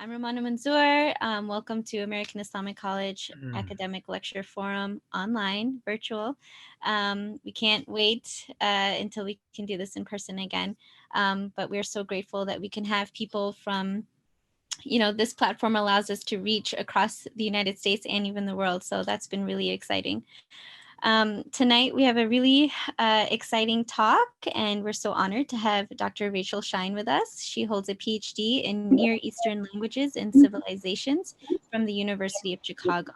I'm Romana Manzoor. Welcome to American Islamic College Mm. Academic Lecture Forum online, virtual. We can't wait until we can do this in person again. But we're so grateful that we can have people from, this platform allows us to reach across the United States and even the world. So that's been really exciting. Tonight, we have a really exciting talk, and we're so honored to have Dr. Rachel Schine with us. She holds a PhD in Near Eastern Languages and Civilizations from the University of Chicago.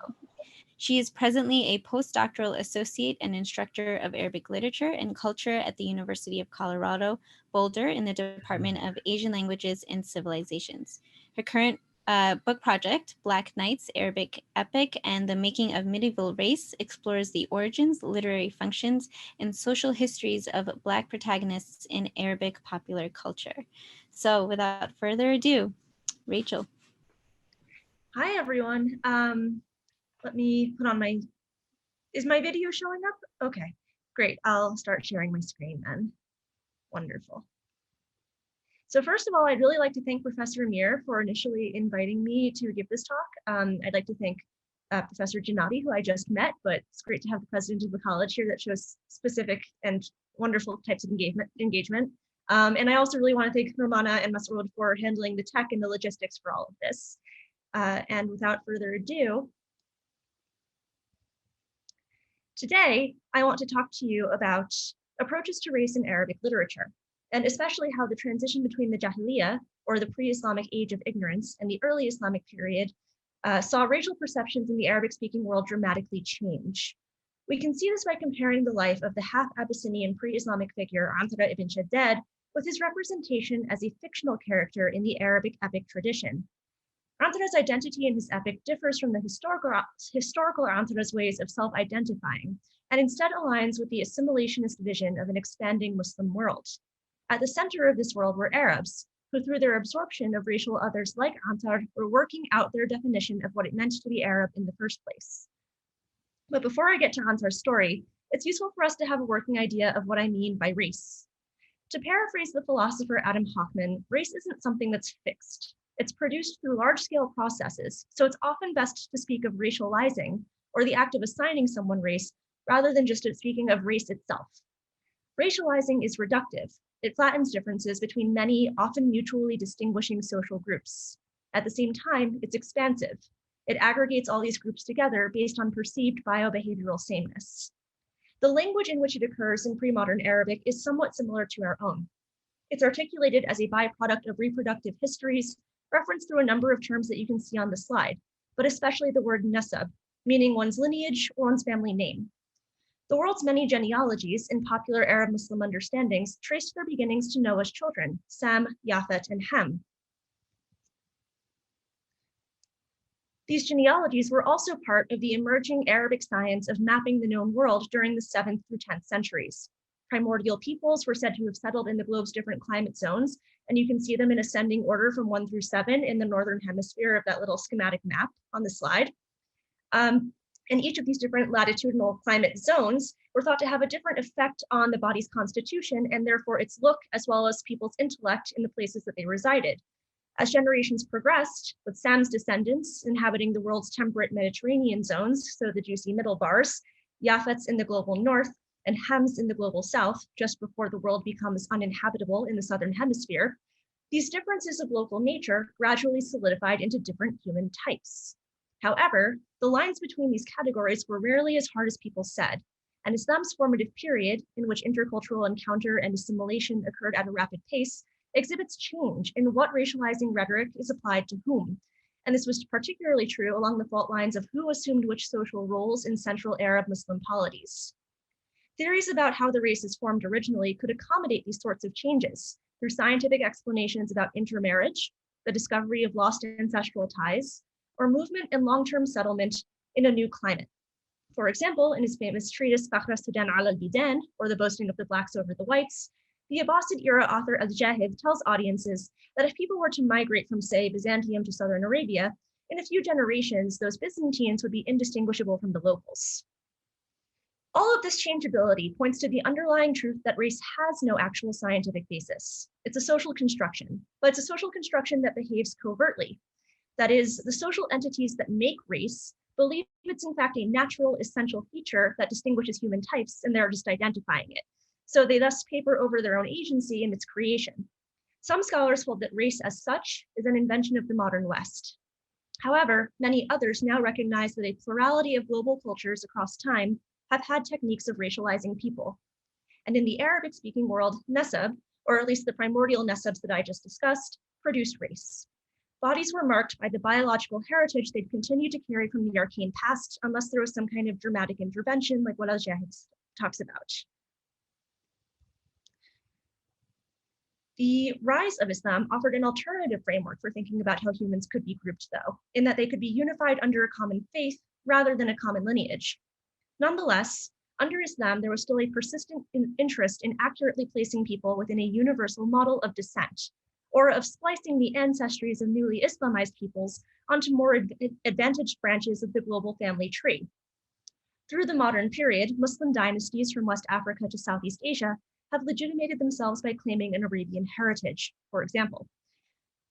She is presently a postdoctoral associate and instructor of Arabic literature and culture at the University of Colorado, Boulder, in the Department of Asian Languages and Civilizations. Her current book project, Black Knights, Arabic Epic, and the Making of Medieval Race, explores the origins, literary functions, and social histories of Black protagonists in Arabic popular culture. So without further ado, Rachel. Hi, everyone. Let me put on is my video showing up? Okay, great. I'll start sharing my screen then. Wonderful. So first of all, I'd really like to thank Professor Amir for initially inviting me to give this talk. I'd like to thank Professor Janati, who I just met, but it's great to have the president of the college here that shows specific and wonderful types of engagement. And I also really want to thank Romana and Masoud for handling the tech and the logistics for all of this. And without further ado, today I want to talk to you about approaches to race in Arabic literature, and especially how the transition between the Jahiliyyah, or the pre-Islamic age of ignorance, and the early Islamic period saw racial perceptions in the Arabic-speaking world dramatically change. We can see this by comparing the life of the half-Abyssinian pre-Islamic figure Antarah ibn Shaddād with his representation as a fictional character in the Arabic epic tradition. Antarah's identity in his epic differs from the historical Antarah's ways of self-identifying, and instead aligns with the assimilationist vision of an expanding Muslim world. At the center of this world were Arabs, who through their absorption of racial others like Antar were working out their definition of what it meant to be Arab in the first place. But before I get to Antar's story, it's useful for us to have a working idea of what I mean by race. To paraphrase the philosopher Adam Hochman, race isn't something that's fixed. It's produced through large-scale processes, so it's often best to speak of racializing, or the act of assigning someone race, rather than just speaking of race itself. Racializing is reductive. It flattens differences between many, often mutually distinguishing social groups. At the same time, it's expansive. It aggregates all these groups together based on perceived biobehavioral sameness. The language in which it occurs in pre-modern Arabic is somewhat similar to our own. It's articulated as a byproduct of reproductive histories, referenced through a number of terms that you can see on the slide, but especially the word nasab, meaning one's lineage or one's family name. The world's many genealogies in popular Arab Muslim understandings traced their beginnings to Noah's children, Sam, Yafet, and Ham. These genealogies were also part of the emerging Arabic science of mapping the known world during the 7th through 10th centuries. Primordial peoples were said to have settled in the globe's different climate zones, and you can see them in ascending order from 1 through 7 in the northern hemisphere of that little schematic map on the slide. And each of these different latitudinal climate zones were thought to have a different effect on the body's constitution and therefore its look, as well as people's intellect in the places that they resided. As generations progressed, with Sam's descendants inhabiting the world's temperate Mediterranean zones, so the juicy middle bars, Yafet's in the global north, and Ham's in the global south, just before the world becomes uninhabitable in the southern hemisphere, these differences of local nature gradually solidified into different human types. However, the lines between these categories were rarely as hard as people said, and Islam's formative period, in which intercultural encounter and assimilation occurred at a rapid pace, exhibits change in what racializing rhetoric is applied to whom. And this was particularly true along the fault lines of who assumed which social roles in Central Arab Muslim polities. Theories about how the races formed originally could accommodate these sorts of changes through scientific explanations about intermarriage, the discovery of lost ancestral ties, or movement and long-term settlement in a new climate. For example, in his famous treatise Fakhr Sudan al al-Bidan, or The Boasting of the Blacks Over the Whites, the Abbasid-era author Al-Jahid tells audiences that if people were to migrate from, say, Byzantium to southern Arabia, in a few generations, those Byzantines would be indistinguishable from the locals. All of this changeability points to the underlying truth that race has no actual scientific basis. It's a social construction, but it's a social construction that behaves covertly. That is, the social entities that make race believe it's in fact a natural, essential feature that distinguishes human types, and they're just identifying it. So they thus paper over their own agency in its creation. Some scholars hold that race as such is an invention of the modern West. However, many others now recognize that a plurality of global cultures across time have had techniques of racializing people. And in the Arabic-speaking world, nasab, or at least the primordial nasabs that I just discussed, produced race. Bodies were marked by the biological heritage they'd continue to carry from the arcane past, unless there was some kind of dramatic intervention like what Al-Jahid talks about. The rise of Islam offered an alternative framework for thinking about how humans could be grouped, though, in that they could be unified under a common faith rather than a common lineage. Nonetheless, under Islam, there was still a persistent interest in accurately placing people within a universal model of descent, or of splicing the ancestries of newly Islamized peoples onto more advantaged branches of the global family tree. Through the modern period, Muslim dynasties from West Africa to Southeast Asia have legitimated themselves by claiming an Arabian heritage, for example.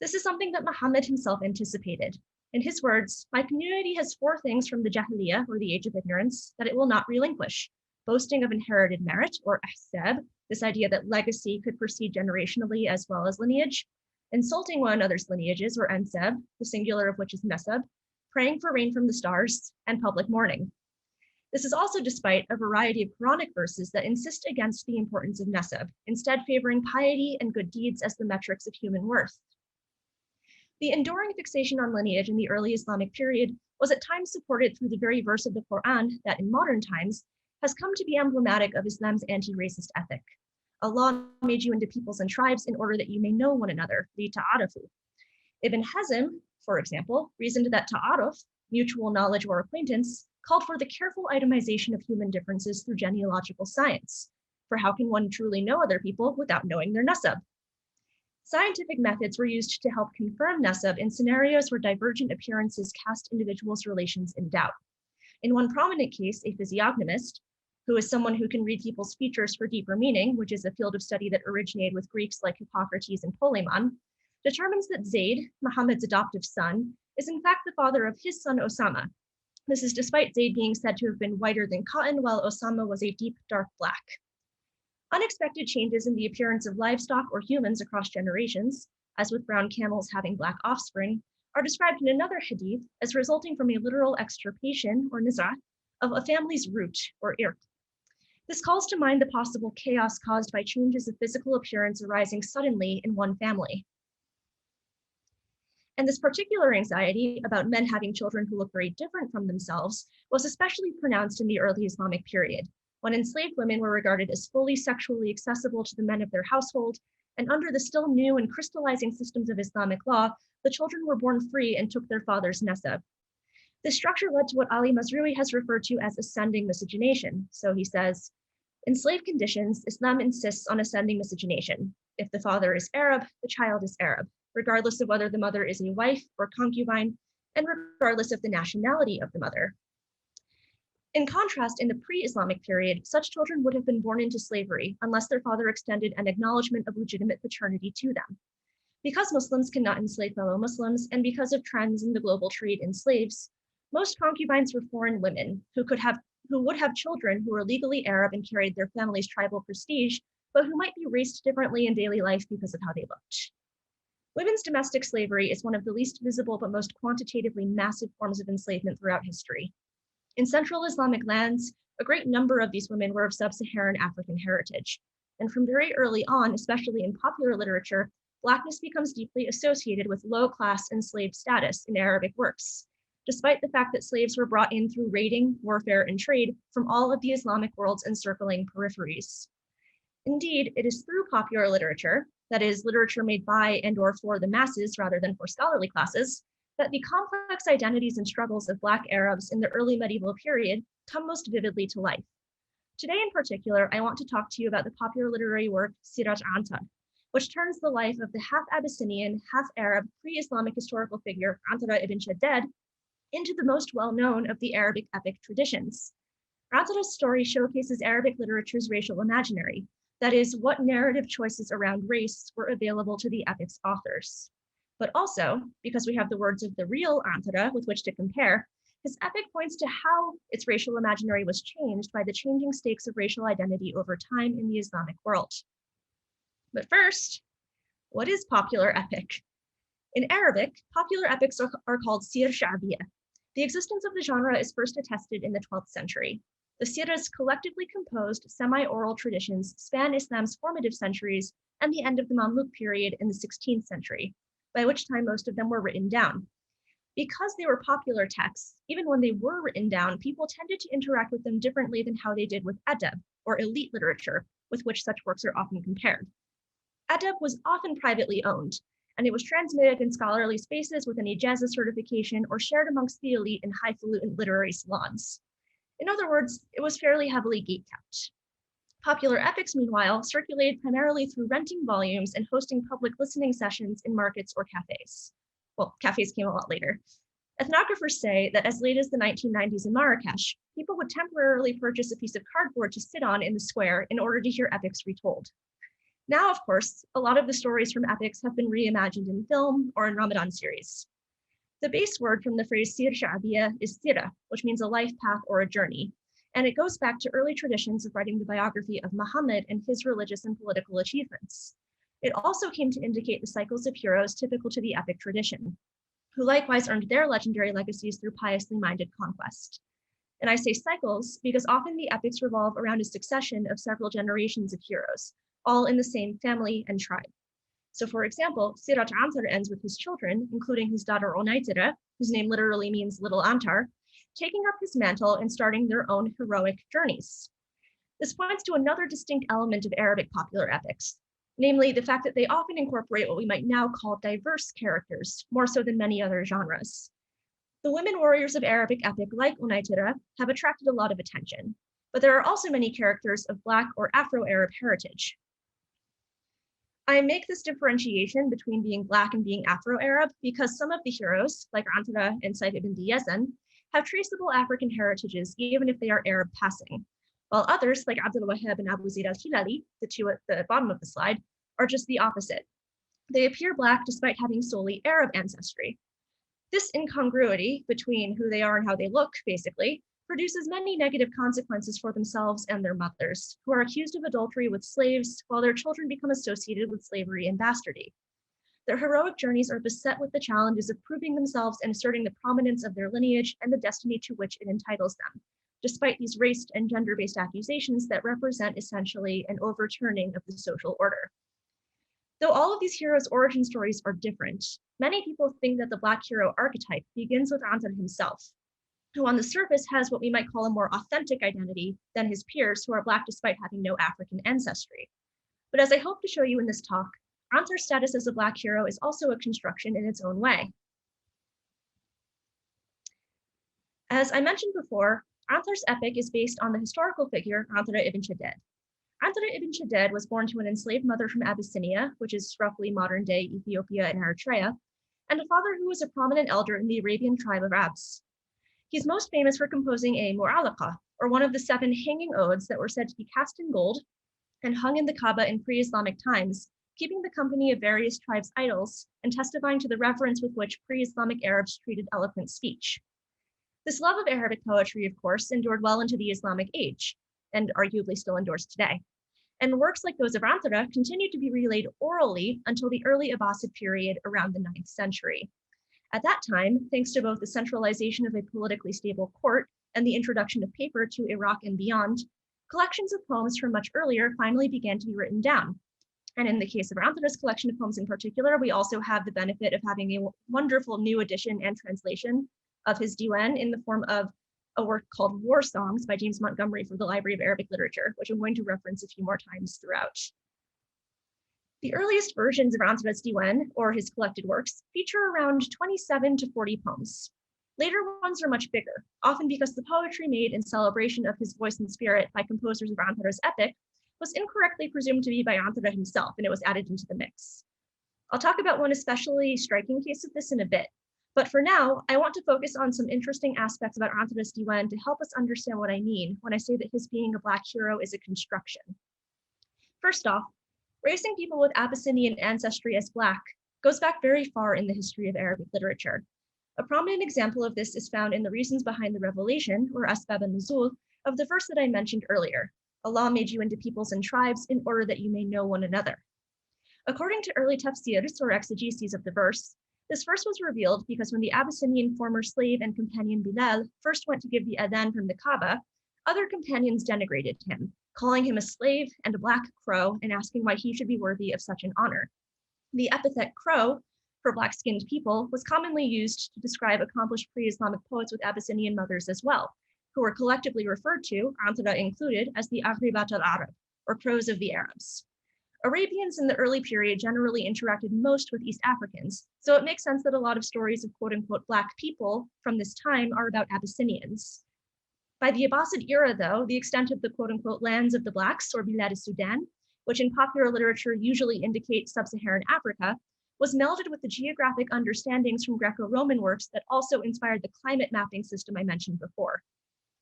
This is something that Muhammad himself anticipated. In his words, "My community has 4 things from the Jahiliyyah, or the age of ignorance, that it will not relinquish: boasting of inherited merit, or ahsab, this idea that legacy could proceed generationally as well as lineage; insulting one another's lineages, or ansab, the singular of which is nasab; praying for rain from the stars; and public mourning." This is also despite a variety of Quranic verses that insist against the importance of nasab, instead favoring piety and good deeds as the metrics of human worth. The enduring fixation on lineage in the early Islamic period was at times supported through the very verse of the Quran that in modern times has come to be emblematic of Islam's anti-racist ethic. Allah made you into peoples and tribes in order that you may know one another, li-ta'arafu. Ibn Hazm, for example, reasoned that ta'aruf, mutual knowledge or acquaintance, called for the careful itemization of human differences through genealogical science. For how can one truly know other people without knowing their nasab? Scientific methods were used to help confirm nasab in scenarios where divergent appearances cast individuals' relations in doubt. In one prominent case, a physiognomist, who is someone who can read people's features for deeper meaning, which is a field of study that originated with Greeks like Hippocrates and Polemon, determines that Zayd, Muhammad's adoptive son, is in fact the father of his son Osama. This is despite Zayd being said to have been whiter than cotton, while Osama was a deep, dark black. Unexpected changes in the appearance of livestock or humans across generations, as with brown camels having black offspring, are described in another hadith as resulting from a literal extirpation, or nizah, of a family's root, or irq. This calls to mind the possible chaos caused by changes of physical appearance arising suddenly in one family. And this particular anxiety about men having children who look very different from themselves was especially pronounced in the early Islamic period, when enslaved women were regarded as fully sexually accessible to the men of their household, and under the still new and crystallizing systems of Islamic law, the children were born free and took their father's nasab. This structure led to what Ali Mazrui has referred to as ascending miscegenation. So he says, in slave conditions, Islam insists on ascending miscegenation. If the father is Arab, the child is Arab, regardless of whether the mother is a wife or concubine, and regardless of the nationality of the mother. In contrast, in the pre-Islamic period, such children would have been born into slavery unless their father extended an acknowledgement of legitimate paternity to them. Because Muslims cannot enslave fellow Muslims, and because of trends in the global trade in slaves, most concubines were foreign women who would have children who were legally Arab and carried their family's tribal prestige, but who might be raised differently in daily life because of how they looked. Women's domestic slavery is one of the least visible but most quantitatively massive forms of enslavement throughout history. In Central Islamic lands, a great number of these women were of sub-Saharan African heritage. And from very early on, especially in popular literature, Blackness becomes deeply associated with low-class enslaved status in Arabic works, despite the fact that slaves were brought in through raiding, warfare, and trade from all of the Islamic world's encircling peripheries. Indeed, it is through popular literature, that is, literature made by and or for the masses rather than for scholarly classes, that the complex identities and struggles of Black Arabs in the early medieval period come most vividly to life. Today in particular, I want to talk to you about the popular literary work Sīrat Antar, which turns the life of the half-Abyssinian, half-Arab, pre-Islamic historical figure Antarah ibn Shaddād into the most well-known of the Arabic epic traditions. Antarah's story showcases Arabic literature's racial imaginary, that is, what narrative choices around race were available to the epic's authors. But also, because we have the words of the real Antarah with which to compare, his epic points to how its racial imaginary was changed by the changing stakes of racial identity over time in the Islamic world. But first, what is popular epic? In Arabic, popular epics are called Sīr Sha'biyah. The existence of the genre is first attested in the 12th century. The Sīras, collectively composed semi-oral traditions, span Islam's formative centuries and the end of the Mamluk period in the 16th century, by which time most of them were written down. Because they were popular texts, even when they were written down, people tended to interact with them differently than how they did with adab, or elite literature, with which such works are often compared. Adab was often privately owned, and it was transmitted in scholarly spaces with an ijazah certification or shared amongst the elite in highfalutin literary salons. In other words, it was fairly heavily gatekept. Popular epics, meanwhile, circulated primarily through renting volumes and hosting public listening sessions in markets or cafes. Well, cafes came a lot later. Ethnographers say that as late as the 1990s in Marrakesh, people would temporarily purchase a piece of cardboard to sit on in the square in order to hear epics retold. Now, of course, a lot of the stories from epics have been reimagined in film or in Ramadan series. The base word from the phrase Sīr Sha'biyah is sira, which means a life path or a journey, and it goes back to early traditions of writing the biography of Muhammad and his religious and political achievements. It also came to indicate the cycles of heroes typical to the epic tradition, who likewise earned their legendary legacies through piously minded conquest. And I say cycles because often the epics revolve around a succession of several generations of heroes, all in the same family and tribe. So for example, Sīrat Antar ends with his children, including his daughter Onaytira, whose name literally means little Antar, taking up his mantle and starting their own heroic journeys. This points to another distinct element of Arabic popular epics, namely the fact that they often incorporate what we might now call diverse characters, more so than many other genres. The women warriors of Arabic epic, like Onaytira, have attracted a lot of attention, but there are also many characters of Black or Afro-Arab heritage. I make this differentiation between being Black and being Afro-Arab because some of the heroes, like Antarah and Saif ibn Diyazan, have traceable African heritages, even if they are Arab passing, while others, like Abdul Wahab and Abu Zayd al-Hilali, the two at the bottom of the slide, are just the opposite. They appear Black despite having solely Arab ancestry. This incongruity between who they are and how they look, basically, produces many negative consequences for themselves and their mothers, who are accused of adultery with slaves while their children become associated with slavery and bastardy. Their heroic journeys are beset with the challenges of proving themselves and asserting the prominence of their lineage and the destiny to which it entitles them, despite these race and gender-based accusations that represent essentially an overturning of the social order. Though all of these heroes' origin stories are different, many people think that the Black hero archetype begins with Antar himself, who on the surface has what we might call a more authentic identity than his peers who are Black despite having no African ancestry. But as I hope to show you in this talk, Antar's status as a Black hero is also a construction in its own way. As I mentioned before, Antar's epic is based on the historical figure Antarah ibn Shaddād. Antarah ibn Shaddād was born to an enslaved mother from Abyssinia, which is roughly modern-day Ethiopia and Eritrea, and a father who was a prominent elder in the Arabian tribe of Abs. He's most famous for composing a mu'allaqah, or one of the 7 hanging odes that were said to be cast in gold and hung in the Kaaba in pre-Islamic times, keeping the company of various tribes' idols and testifying to the reverence with which pre-Islamic Arabs treated eloquent speech. This love of Arabic poetry, of course, endured well into the Islamic age, and arguably still endures today. And works like those of Antarah continued to be relayed orally until the early Abbasid period around the 9th century. At that time, thanks to both the centralization of a politically stable court and the introduction of paper to Iraq and beyond, collections of poems from much earlier finally began to be written down. And in the case of Antarah's collection of poems in particular, we also have the benefit of having a wonderful new edition and translation of his diwan in the form of a work called War Songs by James Montgomery for the Library of Arabic Literature, which I'm going to reference a few more times throughout. The earliest versions of Antarah's diwan, or his collected works, feature around 27 to 40 poems. Later ones are much bigger, often because the poetry made in celebration of his voice and spirit by composers of Antarah's epic was incorrectly presumed to be by Antarah himself, and it was added into the mix. I'll talk about one especially striking case of this in a bit, but for now, I want to focus on some interesting aspects about Antarah's diwan to help us understand what I mean when I say that his being a Black hero is a construction. First off, raising people with Abyssinian ancestry as Black goes back very far in the history of Arabic literature. A prominent example of this is found in the reasons behind the revelation, or asbab an-nuzul, of the verse that I mentioned earlier. Allah made you into peoples and tribes in order that you may know one another. According to early tafsirs, or exegeses of the verse, this verse was revealed because when the Abyssinian former slave and companion Bilal first went to give the adhan from the Kaaba, other companions denigrated him, calling him a slave and a black crow and asking why he should be worthy of such an honor. The epithet crow, for black-skinned people, was commonly used to describe accomplished pre-Islamic poets with Abyssinian mothers as well, who were collectively referred to, Antarah included, as the Aghribat al-Arab, or crows of the Arabs. Arabians in the early period generally interacted most with East Africans, so it makes sense that a lot of stories of quote-unquote black people from this time are about Abyssinians. By the Abbasid era, though, the extent of the quote-unquote lands of the blacks, or Bilad al-Sudan, which in popular literature usually indicate sub-Saharan Africa, was melded with the geographic understandings from Greco-Roman works that also inspired the climate mapping system I mentioned before.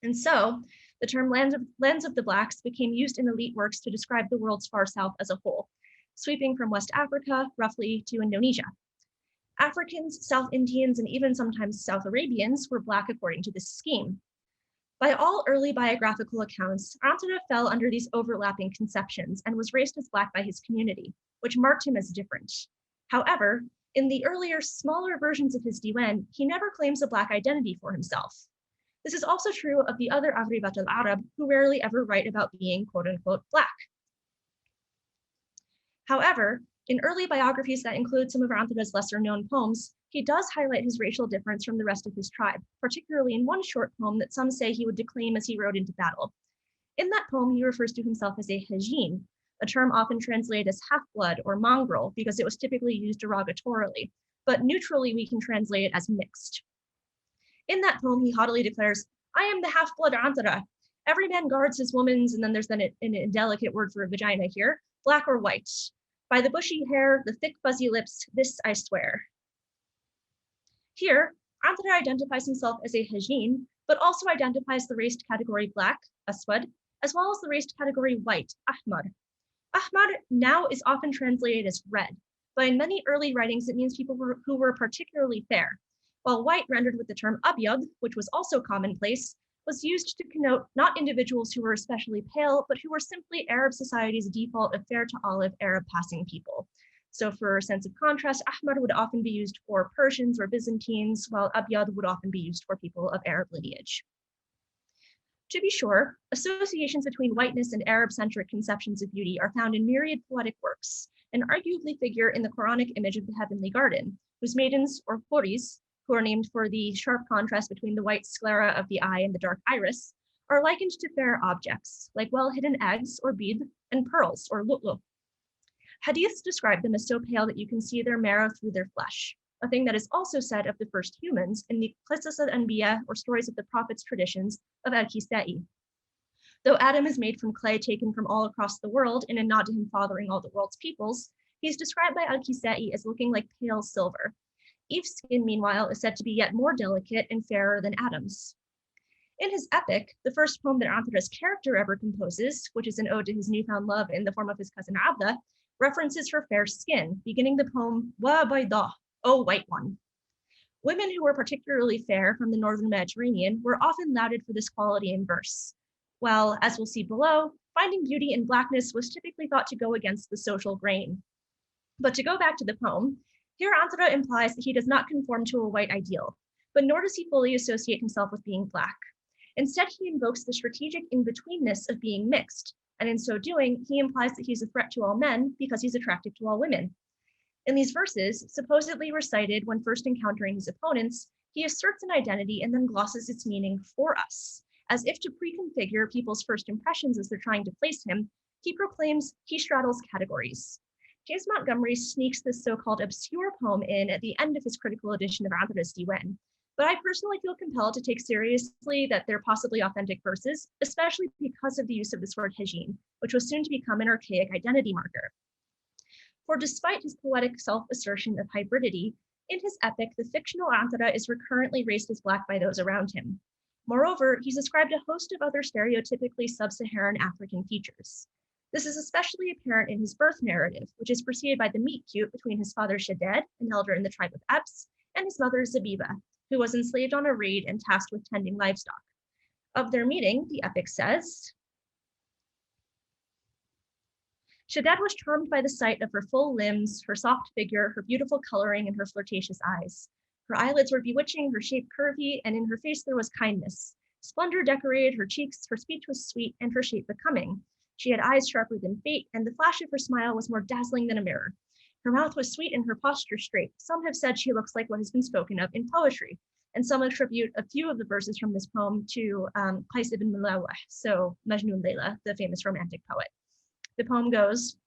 And so, the term lands of the blacks became used in elite works to describe the world's far south as a whole, sweeping from West Africa roughly to Indonesia. Africans, South Indians, and even sometimes South Arabians were black according to this scheme. By all early biographical accounts, Antarah fell under these overlapping conceptions and was raised as black by his community, which marked him as different. However, in the earlier, smaller versions of his diwan, he never claims a black identity for himself. This is also true of the other Aghribat al-Arab, who rarely ever write about being quote-unquote black. However, in early biographies that include some of Antarah's lesser-known poems, he does highlight his racial difference from the rest of his tribe, particularly in one short poem that some say he would declaim as he rode into battle. In that poem, he refers to himself as a hajin, a term often translated as half-blood or mongrel because it was typically used derogatorily, but neutrally we can translate it as mixed. In that poem, he haughtily declares, "I am the half-blood Antarah. Every man guards his woman's," and then there's then an indelicate word for a vagina here, "black or white. By the bushy hair, the thick fuzzy lips, this I swear." Here, Antarah identifies himself as a hajin, but also identifies the raced category black, aswad, as well as the raced category white, ahmar. Ahmar now is often translated as red, but in many early writings it means people who were particularly fair, while white, rendered with the term abyad, which was also commonplace, was used to connote not individuals who were especially pale, but who were simply Arab society's default of fair to olive Arab passing people. So for a sense of contrast, ahmar would often be used for Persians or Byzantines, while abyad would often be used for people of Arab lineage. To be sure, associations between whiteness and Arab-centric conceptions of beauty are found in myriad poetic works, and arguably figure in the Quranic image of the heavenly garden, whose maidens, or huris, who are named for the sharp contrast between the white sclera of the eye and the dark iris, are likened to fair objects, like well-hidden eggs, or bead, and pearls, or lu'lu'. Hadiths describe them as so pale that you can see their marrow through their flesh, a thing that is also said of the first humans in the Qisas al-Anbiya, or stories of the prophets traditions of al-Kisai. Though Adam is made from clay taken from all across the world in a nod to him fathering all the world's peoples, he's described by al-Kisai as looking like pale silver. Eve's skin, meanwhile, is said to be yet more delicate and fairer than Adam's. In his epic, the first poem that Antarah's character ever composes, which is an ode to his newfound love in the form of his cousin Abda, references her fair skin, beginning the poem, "Wa bayda," "O white one." Women who were particularly fair from the northern Mediterranean were often lauded for this quality in verse, while, as we'll see below, finding beauty in blackness was typically thought to go against the social grain. But to go back to the poem, here Antarah implies that he does not conform to a white ideal, but nor does he fully associate himself with being black. Instead, he invokes the strategic in-betweenness of being mixed, and in so doing, he implies that he's a threat to all men because he's attractive to all women. In these verses, supposedly recited when first encountering his opponents, he asserts an identity and then glosses its meaning for us. As if to pre-configure people's first impressions as they're trying to place him, he proclaims he straddles categories. James Montgomery sneaks this so-called obscure poem in at the end of his critical edition of Antarah's Diwan, but I personally feel compelled to take seriously that they're possibly authentic verses, especially because of the use of this word hajin, which was soon to become an archaic identity marker. For despite his poetic self-assertion of hybridity, in his epic, the fictional Antarah is recurrently raised as black by those around him. Moreover, he's ascribed a host of other stereotypically sub-Saharan African features. This is especially apparent in his birth narrative, which is preceded by the meet-cute between his father Shaddad, an elder in the tribe of Abs, and his mother Zabiba, who was enslaved on a raid and tasked with tending livestock. Of their meeting, the epic says, Shaddad was charmed by the sight of her full limbs, her soft figure, her beautiful coloring, and her flirtatious eyes. Her eyelids were bewitching, her shape curvy, and in her face there was kindness. Splendor decorated her cheeks, her speech was sweet, and her shape becoming. She had eyes sharper than fate, and the flash of her smile was more dazzling than a mirror. Her mouth was sweet and her posture straight. Some have said she looks like what has been spoken of in poetry, and some attribute a few of the verses from this poem to Qais ibn Mulawah, so Majnun Layla, the famous romantic poet. The poem goes,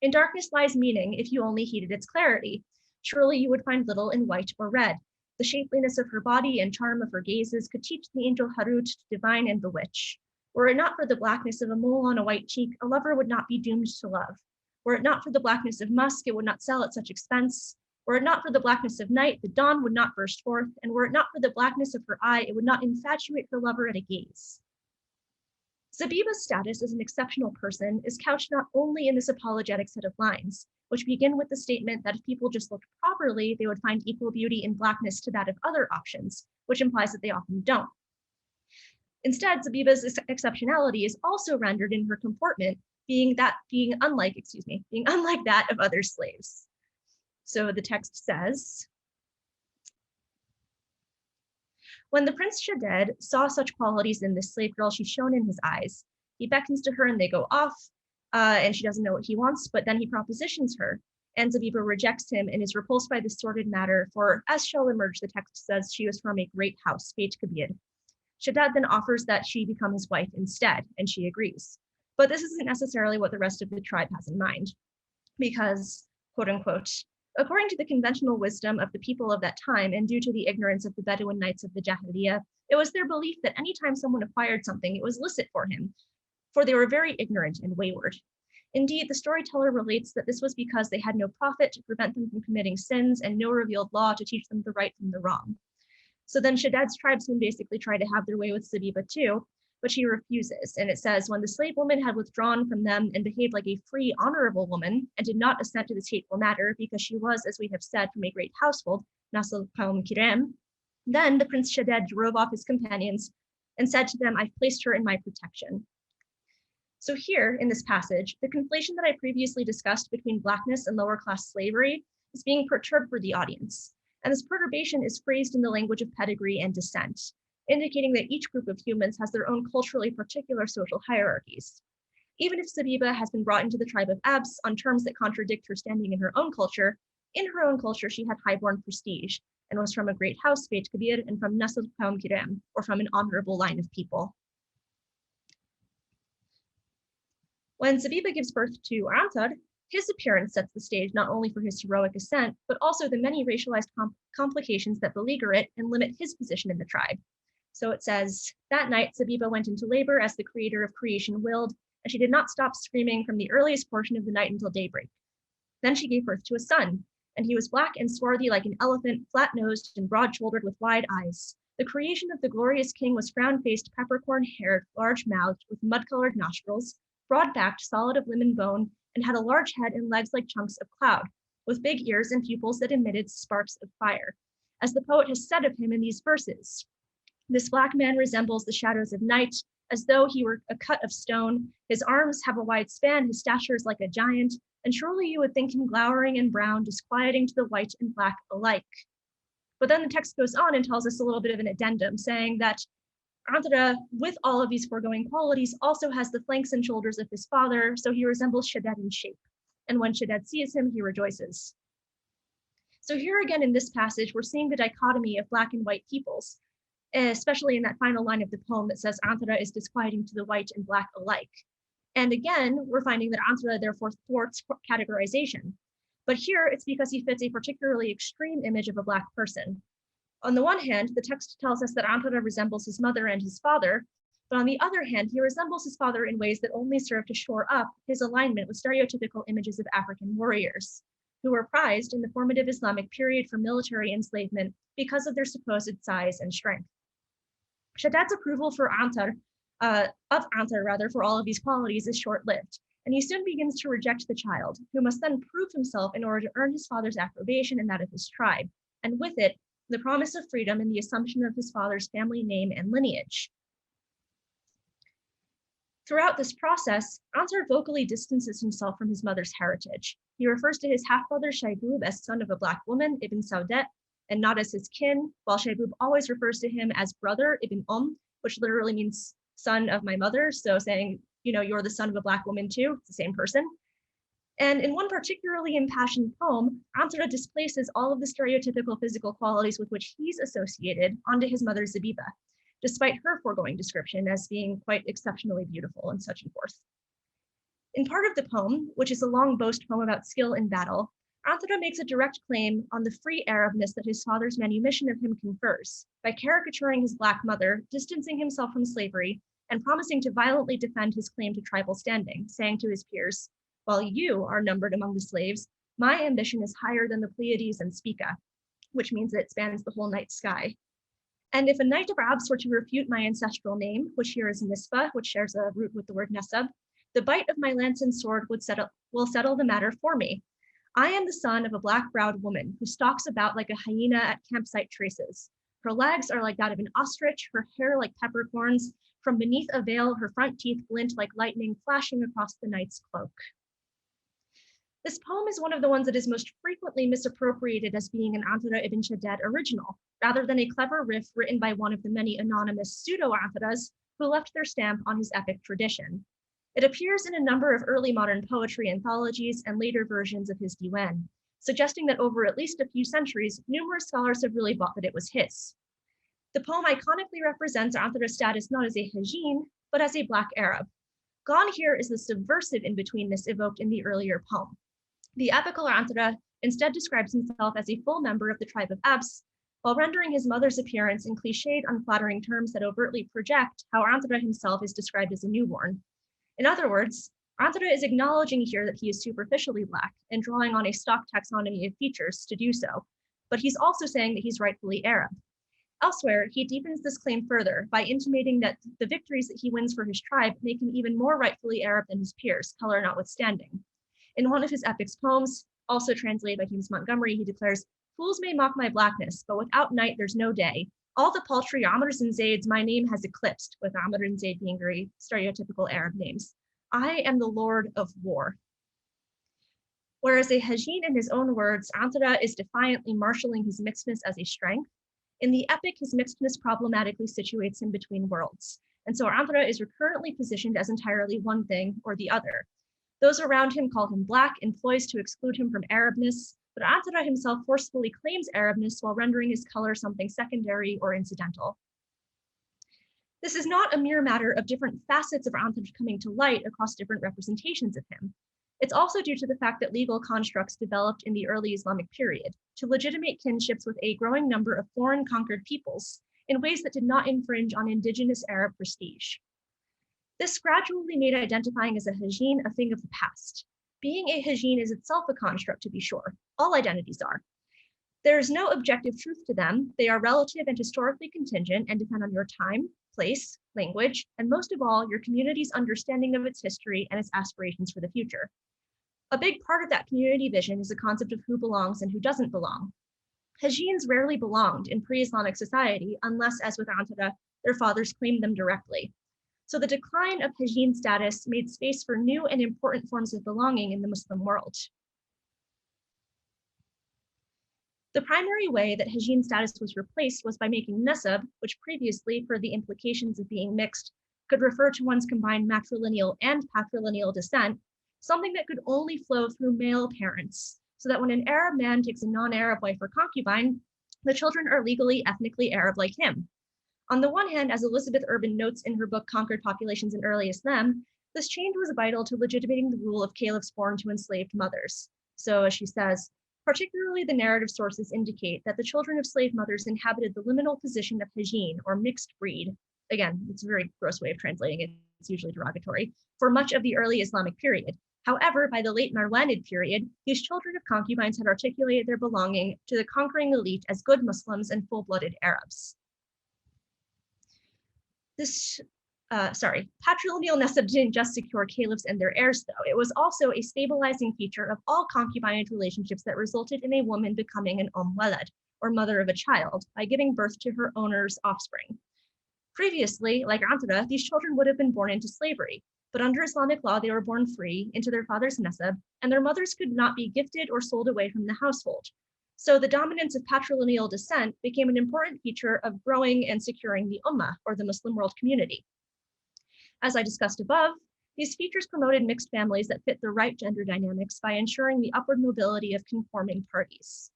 in darkness lies meaning if you only heeded its clarity. Surely you would find little in white or red. The shapeliness of her body and charm of her gazes could teach the angel Harut to divine and bewitch. Were it not for the blackness of a mole on a white cheek, a lover would not be doomed to love. Were it not for the blackness of musk, it would not sell at such expense. Were it not for the blackness of night, the dawn would not burst forth. And were it not for the blackness of her eye, it would not infatuate her lover at a gaze. Zabiba's status as an exceptional person is couched not only in this apologetic set of lines, which begin with the statement that if people just looked properly, they would find equal beauty in blackness to that of other options, which implies that they often don't. Instead, Zabiba's exceptionality is also rendered in her comportment, being unlike that of other slaves. So the text says, when the Prince Shaddad saw such qualities in this slave girl, she shone in his eyes. He beckons to her and they go off, and she doesn't know what he wants, but then he propositions her, and Zabiba rejects him and is repulsed by this sordid matter, for as shall emerge, the text says she was from a great house, Beit Kabir. Shaddad then offers that she become his wife instead, and she agrees. But this isn't necessarily what the rest of the tribe has in mind, because, quote unquote, according to the conventional wisdom of the people of that time, and due to the ignorance of the Bedouin knights of the Jahiliyyah, it was their belief that anytime someone acquired something, it was licit for him, for they were very ignorant and wayward. Indeed, the storyteller relates that this was because they had no prophet to prevent them from committing sins and no revealed law to teach them the right from the wrong. So then Shaddad's tribesmen basically try to have their way with Zabiba too, but she refuses. And it says, when the slave woman had withdrawn from them and behaved like a free, honorable woman, and did not assent to this hateful matter, because she was, as we have said, from a great household, Nasl Qaum Kirem, then the Prince Shaddad drove off his companions and said to them, I've placed her in my protection. So here, in this passage, the conflation that I previously discussed between blackness and lower class slavery is being perturbed for the audience. And this perturbation is phrased in the language of pedigree and descent, indicating that each group of humans has their own culturally particular social hierarchies. Even if Zabiba has been brought into the tribe of Abs on terms that contradict her standing in her own culture she had highborn prestige and was from a great house, Beit Kabir, and from Nasl Qaum Kirem, or from an honorable line of people. When Zabiba gives birth to Antar, his appearance sets the stage not only for his heroic ascent, but also the many racialized complications that beleaguer it and limit his position in the tribe. So it says, that night Zabiba went into labor as the creator of creation willed, and she did not stop screaming from the earliest portion of the night until daybreak. Then she gave birth to a son, and he was black and swarthy like an elephant, flat-nosed and broad-shouldered with wide eyes. The creation of the glorious king was round-faced, peppercorn-haired, large-mouthed, with mud-colored nostrils, broad-backed, solid of limb and bone, and had a large head and legs like chunks of cloud, with big ears and pupils that emitted sparks of fire. As the poet has said of him in these verses, this black man resembles the shadows of night, as though he were a cut of stone. His arms have a wide span, his stature is like a giant, and surely you would think him glowering and brown, disquieting to the white and black alike. But then the text goes on and tells us a little bit of an addendum, saying that Antarah, with all of these foregoing qualities, also has the flanks and shoulders of his father, so he resembles Shaddad in shape. And when Shaddad sees him, he rejoices. So here again in this passage, we're seeing the dichotomy of black and white peoples, especially in that final line of the poem that says Antarah is disquieting to the white and black alike. And again, we're finding that Antarah therefore thwarts categorization. But here it's because he fits a particularly extreme image of a black person. On the one hand, the text tells us that Antarah resembles his mother and his father, but on the other hand, he resembles his father in ways that only serve to shore up his alignment with stereotypical images of African warriors, who were prized in the formative Islamic period for military enslavement because of their supposed size and strength. Shaddad's approval for Antar for all of these qualities is short-lived, and he soon begins to reject the child, who must then prove himself in order to earn his father's approbation and that of his tribe, and with it, the promise of freedom and the assumption of his father's family name and lineage. Throughout this process, Antar vocally distances himself from his mother's heritage. He refers to his half-brother Shaybub as son of a black woman, Ibn Saudet, and not as his kin, while Shaybub always refers to him as brother, Ibn which literally means son of my mother, so saying, you're the son of a black woman too, it's the same person. And in one particularly impassioned poem, Antarah displaces all of the stereotypical physical qualities with which he's associated onto his mother Zabiba, despite her foregoing description as being quite exceptionally beautiful and such and forth. In part of the poem, which is a long boast poem about skill in battle, Antarah makes a direct claim on the free Arabness that his father's manumission of him confers, by caricaturing his black mother, distancing himself from slavery, and promising to violently defend his claim to tribal standing, saying to his peers, "While you are numbered among the slaves, my ambition is higher than the Pleiades and Spica," which means that it spans the whole night sky. And if a knight of Abs were to refute my ancestral name, which here is Nisba, which shares a root with the word Nesab, the bite of my lance and sword will settle the matter for me. I am the son of a black-browed woman who stalks about like a hyena at campsite traces. Her legs are like that of an ostrich, her hair like peppercorns. From beneath a veil, her front teeth glint like lightning flashing across the night's cloak. This poem is one of the ones that is most frequently misappropriated as being an Antarah ibn Shaddād original, rather than a clever riff written by one of the many anonymous pseudo-Antarahs who left their stamp on his epic tradition. It appears in a number of early modern poetry anthologies and later versions of his diwan, suggesting that over at least a few centuries, numerous scholars have really thought that it was his. The poem iconically represents Antarah's status not as a Hajin, but as a Black Arab. Gone here is the subversive in-betweenness evoked in the earlier poem. The epical Antarah instead describes himself as a full member of the tribe of Abs, while rendering his mother's appearance in cliched, unflattering terms that overtly project how Antarah himself is described as a newborn. In other words, Antarah is acknowledging here that he is superficially Black and drawing on a stock taxonomy of features to do so, but he's also saying that he's rightfully Arab. Elsewhere, he deepens this claim further by intimating that the victories that he wins for his tribe make him even more rightfully Arab than his peers, color notwithstanding. In one of his epic poems, also translated by James Montgomery, he declares, "Fools may mock my blackness, but without night there's no day. All the paltry Amrs and Zaids my name has eclipsed," with Amr and Zaid being very stereotypical Arab names. "I am the Lord of War." Whereas a Hajin, in his own words, Antarah is defiantly marshalling his mixedness as a strength. In the epic, his mixedness problematically situates him between worlds. And so Antarah is recurrently positioned as entirely one thing or the other. Those around him call him Black, employs to exclude him from Arabness, but Antarah himself forcefully claims Arabness while rendering his color something secondary or incidental. This is not a mere matter of different facets of Antarah coming to light across different representations of him. It's also due to the fact that legal constructs developed in the early Islamic period to legitimate kinships with a growing number of foreign conquered peoples in ways that did not infringe on indigenous Arab prestige. This gradually made identifying as a Hajin a thing of the past. Being a Hajin is itself a construct, to be sure. All identities are. There is no objective truth to them. They are relative and historically contingent and depend on your time, place, language, and most of all, your community's understanding of its history and its aspirations for the future. A big part of that community vision is the concept of who belongs and who doesn't belong. Hajins rarely belonged in pre-Islamic society unless, as with Antarah, their fathers claimed them directly. So the decline of Hajin status made space for new and important forms of belonging in the Muslim world. The primary way that Hajin status was replaced was by making Nasab, which previously, for the implications of being mixed, could refer to one's combined matrilineal and patrilineal descent, something that could only flow through male parents, so that when an Arab man takes a non-Arab wife or concubine, the children are legally, ethnically Arab like him. On the one hand, as Elizabeth Urban notes in her book Conquered Populations in Early Islam, this change was vital to legitimating the rule of caliphs born to enslaved mothers. So, as she says, particularly the narrative sources indicate that the children of slave mothers inhabited the liminal position of Hajin, or mixed breed. Again, it's a very gross way of translating it, it's usually derogatory, for much of the early Islamic period. However, by the late Marwanid period, these children of concubines had articulated their belonging to the conquering elite as good Muslims and full-blooded Arabs. This Patrilineal nasab didn't just secure caliphs and their heirs, though. It was also a stabilizing feature of all concubinage relationships that resulted in a woman becoming an walad, or mother of a child, by giving birth to her owner's offspring. Previously, like Antarah, these children would have been born into slavery, but under Islamic law, they were born free into their father's nasab, and their mothers could not be gifted or sold away from the household. So the dominance of patrilineal descent became an important feature of growing and securing the ummah, or the Muslim world community. As I discussed above, these features promoted mixed families that fit the right gender dynamics by ensuring the upward mobility of conforming parties.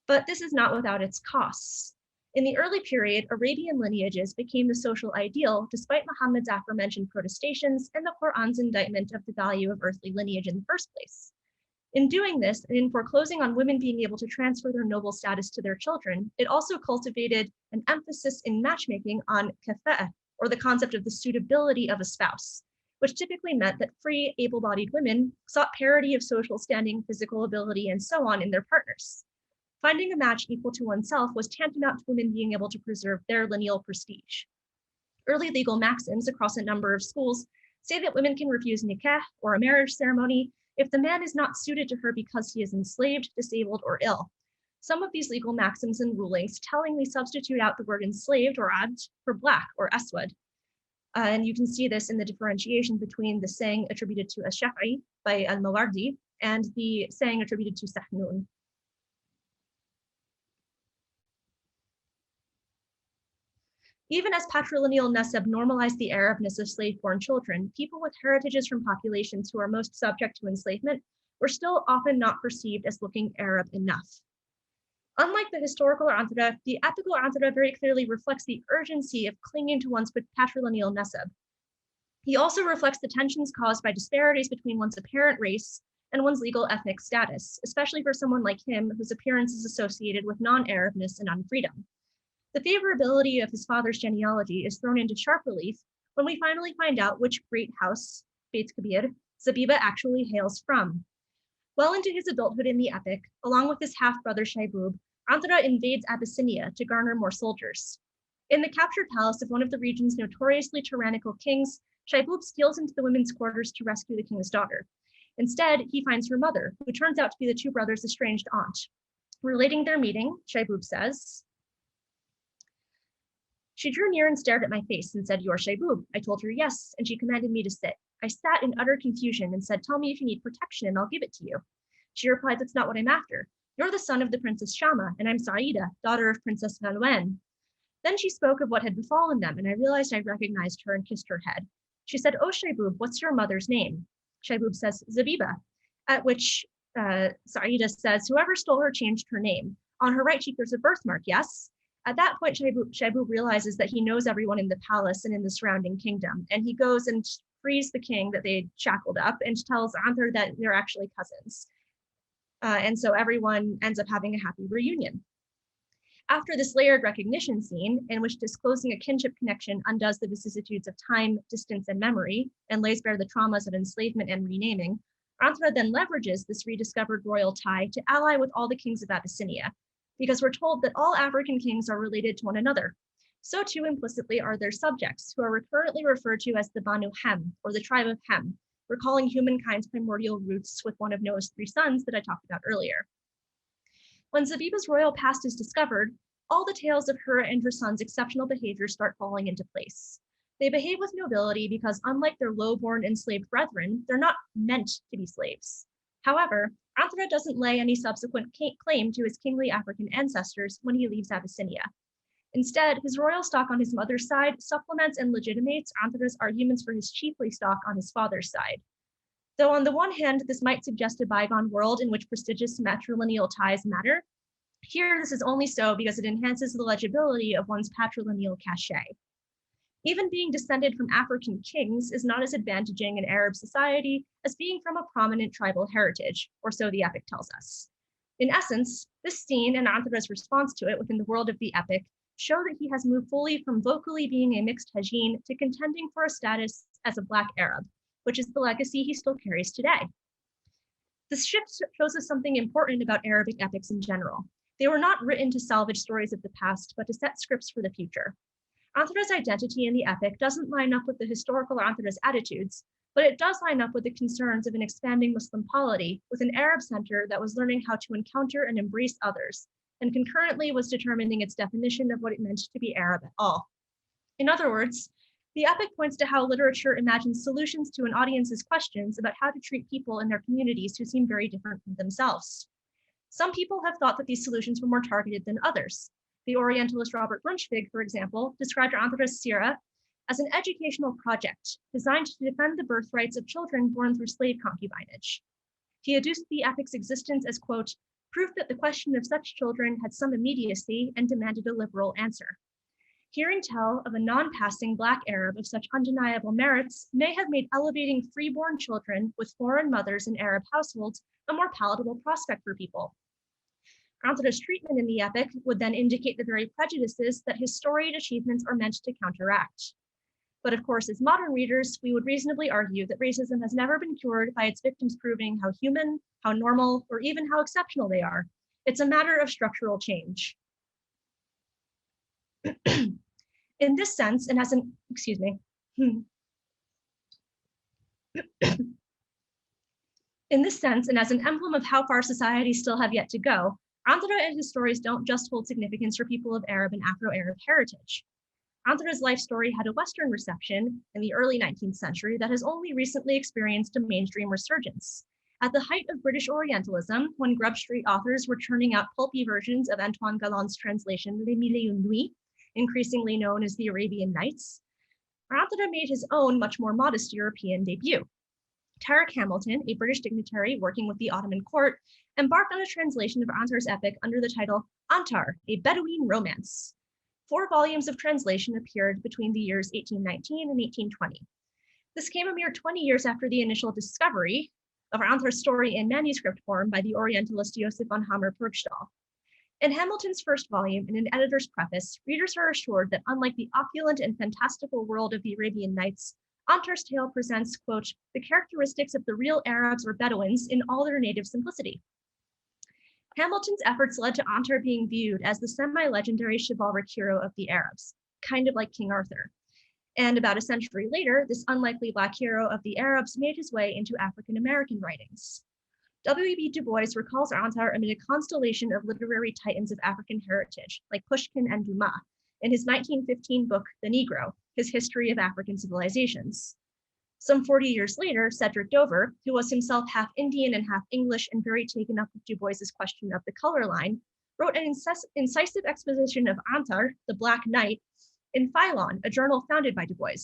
But this is not without its costs. In the early period, Arabian lineages became the social ideal despite Muhammad's aforementioned protestations and the Quran's indictment of the value of earthly lineage in the first place. In doing this, and in foreclosing on women being able to transfer their noble status to their children, it also cultivated an emphasis in matchmaking on kafa'ah, or the concept of the suitability of a spouse, which typically meant that free, able-bodied women sought parity of social standing, physical ability, and so on in their partners. Finding a match equal to oneself was tantamount to women being able to preserve their lineal prestige. Early legal maxims across a number of schools say that women can refuse nikah, or a marriage ceremony, if the man is not suited to her because he is enslaved, disabled, or ill. Some of these legal maxims and rulings tellingly substitute out the word enslaved, or abd, for black, or aswad. And you can see this in the differentiation between the saying attributed to Ash-Shafi'i by al-Mawardi and the saying attributed to Sahnun. Even as patrilineal nasab normalized the Arabness of slave-born children, people with heritages from populations who are most subject to enslavement were still often not perceived as looking Arab enough. Unlike the historical Antarah, the epical Antarah very clearly reflects the urgency of clinging to one's patrilineal nasab. He also reflects the tensions caused by disparities between one's apparent race and one's legal ethnic status, especially for someone like him whose appearance is associated with non-Arabness and unfreedom. The favorability of his father's genealogy is thrown into sharp relief when we finally find out which great house, Beit Kabir, Zabiba actually hails from. Well into his adulthood in the epic, along with his half-brother Shaibub, Antarah invades Abyssinia to garner more soldiers. In the captured palace of one of the region's notoriously tyrannical kings, Shaibub steals into the women's quarters to rescue the king's daughter. Instead, he finds her mother, who turns out to be the two brothers' estranged aunt. Relating their meeting, Shaibub says, "She drew near and stared at my face and said, 'You are Shaibub.' I told her yes, and she commanded me to sit. I sat in utter confusion and said, 'Tell me if you need protection and I'll give it to you.' She replied, 'That's not what I'm after. You're the son of the Princess Shama, and I'm Saida, daughter of Princess Galwen.' Then she spoke of what had befallen them, and I realized I recognized her and kissed her head. She said, 'Oh, Shaibub, what's your mother's name?' Shaibub says, 'Zabiba,' at which Saida says, 'Whoever stole her changed her name. On her right cheek, there's a birthmark, yes?' At that point, Shaibub realizes that he knows everyone in the palace and in the surrounding kingdom, and he goes and frees the king that they shackled up and tells Antar that they're actually cousins. And so everyone ends up having a happy reunion. After this layered recognition scene, in which disclosing a kinship connection undoes the vicissitudes of time, distance, and memory, and lays bare the traumas of enslavement and renaming, Antar then leverages this rediscovered royal tie to ally with all the kings of Abyssinia, because we're told that all African kings are related to one another. So too implicitly are their subjects, who are currently referred to as the Banu Hem, or the tribe of Hem, recalling humankind's primordial roots with one of Noah's 3 sons that I talked about earlier. When Zabiba's royal past is discovered, all the tales of her and her son's exceptional behavior start falling into place. They behave with nobility because, unlike their low-born enslaved brethren, they're not meant to be slaves. However, Antarah doesn't lay any subsequent claim to his kingly African ancestors when he leaves Abyssinia. Instead, his royal stock on his mother's side supplements and legitimates Antarah's arguments for his chiefly stock on his father's side. Though on the one hand, this might suggest a bygone world in which prestigious matrilineal ties matter, here this is only so because it enhances the legibility of one's patrilineal cachet. Even being descended from African kings is not as advantaging in Arab society as being from a prominent tribal heritage, or so the epic tells us. In essence, this scene and Antarah's response to it within the world of the epic show that he has moved fully from vocally being a mixed Hajin to contending for a status as a Black Arab, which is the legacy he still carries today. This shift shows us something important about Arabic epics in general. They were not written to salvage stories of the past, but to set scripts for the future. Antarah's identity in the epic doesn't line up with the historical Antarah's attitudes, but it does line up with the concerns of an expanding Muslim polity with an Arab center that was learning how to encounter and embrace others, and concurrently was determining its definition of what it meant to be Arab at all. In other words, the epic points to how literature imagines solutions to an audience's questions about how to treat people in their communities who seem very different from themselves. Some people have thought that these solutions were more targeted than others. The Orientalist Robert Brunschvig, for example, described Antarah's Sīrat as an educational project designed to defend the birthrights of children born through slave concubinage. He adduced the epic's existence as, quote, proof that the question of such children had some immediacy and demanded a liberal answer. Hearing tell of a non-passing Black Arab of such undeniable merits may have made elevating freeborn children with foreign mothers in Arab households a more palatable prospect for people. Antarah's treatment in the epic would then indicate the very prejudices that his storied achievements are meant to counteract. But of course, as modern readers, we would reasonably argue that racism has never been cured by its victims proving how human, how normal, or even how exceptional they are. It's a matter of structural change. In this sense, and as an, In this sense, and as an emblem of how far societies still have yet to go, Antarah and his stories don't just hold significance for people of Arab and Afro-Arab heritage. Antarah's life story had a Western reception in the early 19th century that has only recently experienced a mainstream resurgence. At the height of British Orientalism, when Grub Street authors were churning out pulpy versions of Antoine Gallant's translation Les Mille et Une Nuits, increasingly known as the Arabian Nights, Antarah made his own much more modest European debut. Tarek Hamilton, a British dignitary working with the Ottoman court, embarked on a translation of Antar's epic under the title Antar, a Bedouin Romance. 4 volumes of translation appeared between the years 1819 and 1820. This came a mere 20 years after the initial discovery of Antar's story in manuscript form by the Orientalist Joseph von Hammer-Purgstall. In Hamilton's first volume, in an editor's preface, readers are assured that unlike the opulent and fantastical world of the Arabian Nights, Antar's tale presents, quote, the characteristics of the real Arabs or Bedouins in all their native simplicity. Hamilton's efforts led to Antar being viewed as the semi-legendary chivalric hero of the Arabs, kind of like King Arthur. And about a century later, this unlikely Black hero of the Arabs made his way into African-American writings. W.E.B. Du Bois recalls Antar amid a constellation of literary titans of African heritage, like Pushkin and Dumas, in his 1915 book, The Negro, His History of African Civilizations. Some 40 years later, Cedric Dover, who was himself half Indian and half English and very taken up with Du Bois's question of the color line, wrote an incisive exposition of Antar, the Black Knight, in Philon, a journal founded by Du Bois.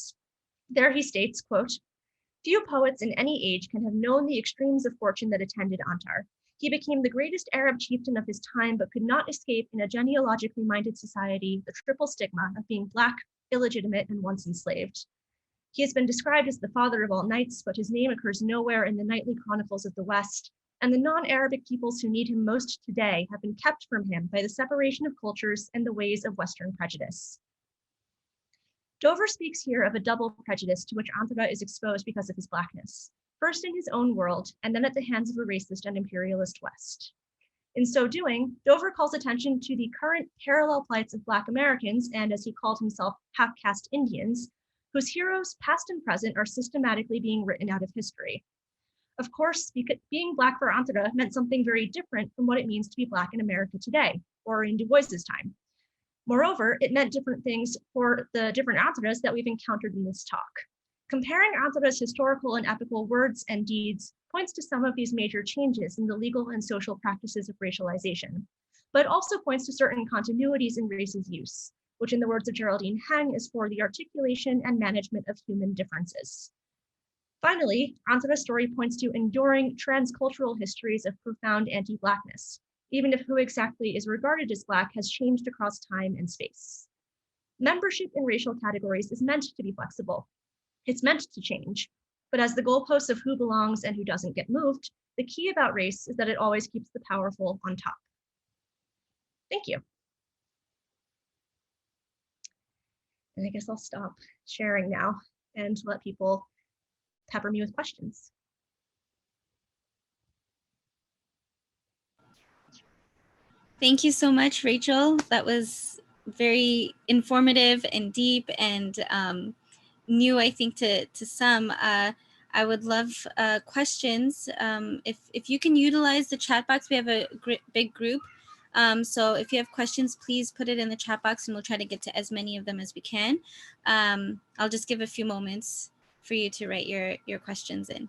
There he states, quote, few poets in any age can have known the extremes of fortune that attended Antar. He became the greatest Arab chieftain of his time, but could not escape in a genealogically minded society the triple stigma of being Black, illegitimate, and once enslaved. He has been described as the father of all knights, but his name occurs nowhere in the knightly chronicles of the West, and the non-Arabic peoples who need him most today have been kept from him by the separation of cultures and the ways of Western prejudice. Dover speaks here of a double prejudice to which Antarah is exposed because of his Blackness, first in his own world, and then at the hands of a racist and imperialist West. In so doing, Dover calls attention to the current parallel plights of Black Americans and, as he called himself, half-caste Indians, whose heroes, past and present, are systematically being written out of history. Of course, being Black for Antarah meant something very different from what it means to be Black in America today, or in Du Bois's time. Moreover, it meant different things for the different Antarahs that we've encountered in this talk. Comparing Antarah's historical and epical words and deeds points to some of these major changes in the legal and social practices of racialization, but also points to certain continuities in race's use, which in the words of Geraldine Heng is for the articulation and management of human differences. Finally, Antarah's story points to enduring transcultural histories of profound anti-Blackness, even if who exactly is regarded as Black has changed across time and space. Membership in racial categories is meant to be flexible. It's meant to change, but as the goalposts of who belongs and who doesn't get moved, the key about race is that it always keeps the powerful on top. Thank you. And I guess I'll stop sharing now and let people pepper me with questions. Thank you so much, Rachel. That was very informative and deep and new, I think, to some. I would love questions. If you can utilize the chat box, we have a big group. So if you have questions, please put it in the chat box and we'll try to get to as many of them as we can. I'll just give a few moments for you to write your questions in.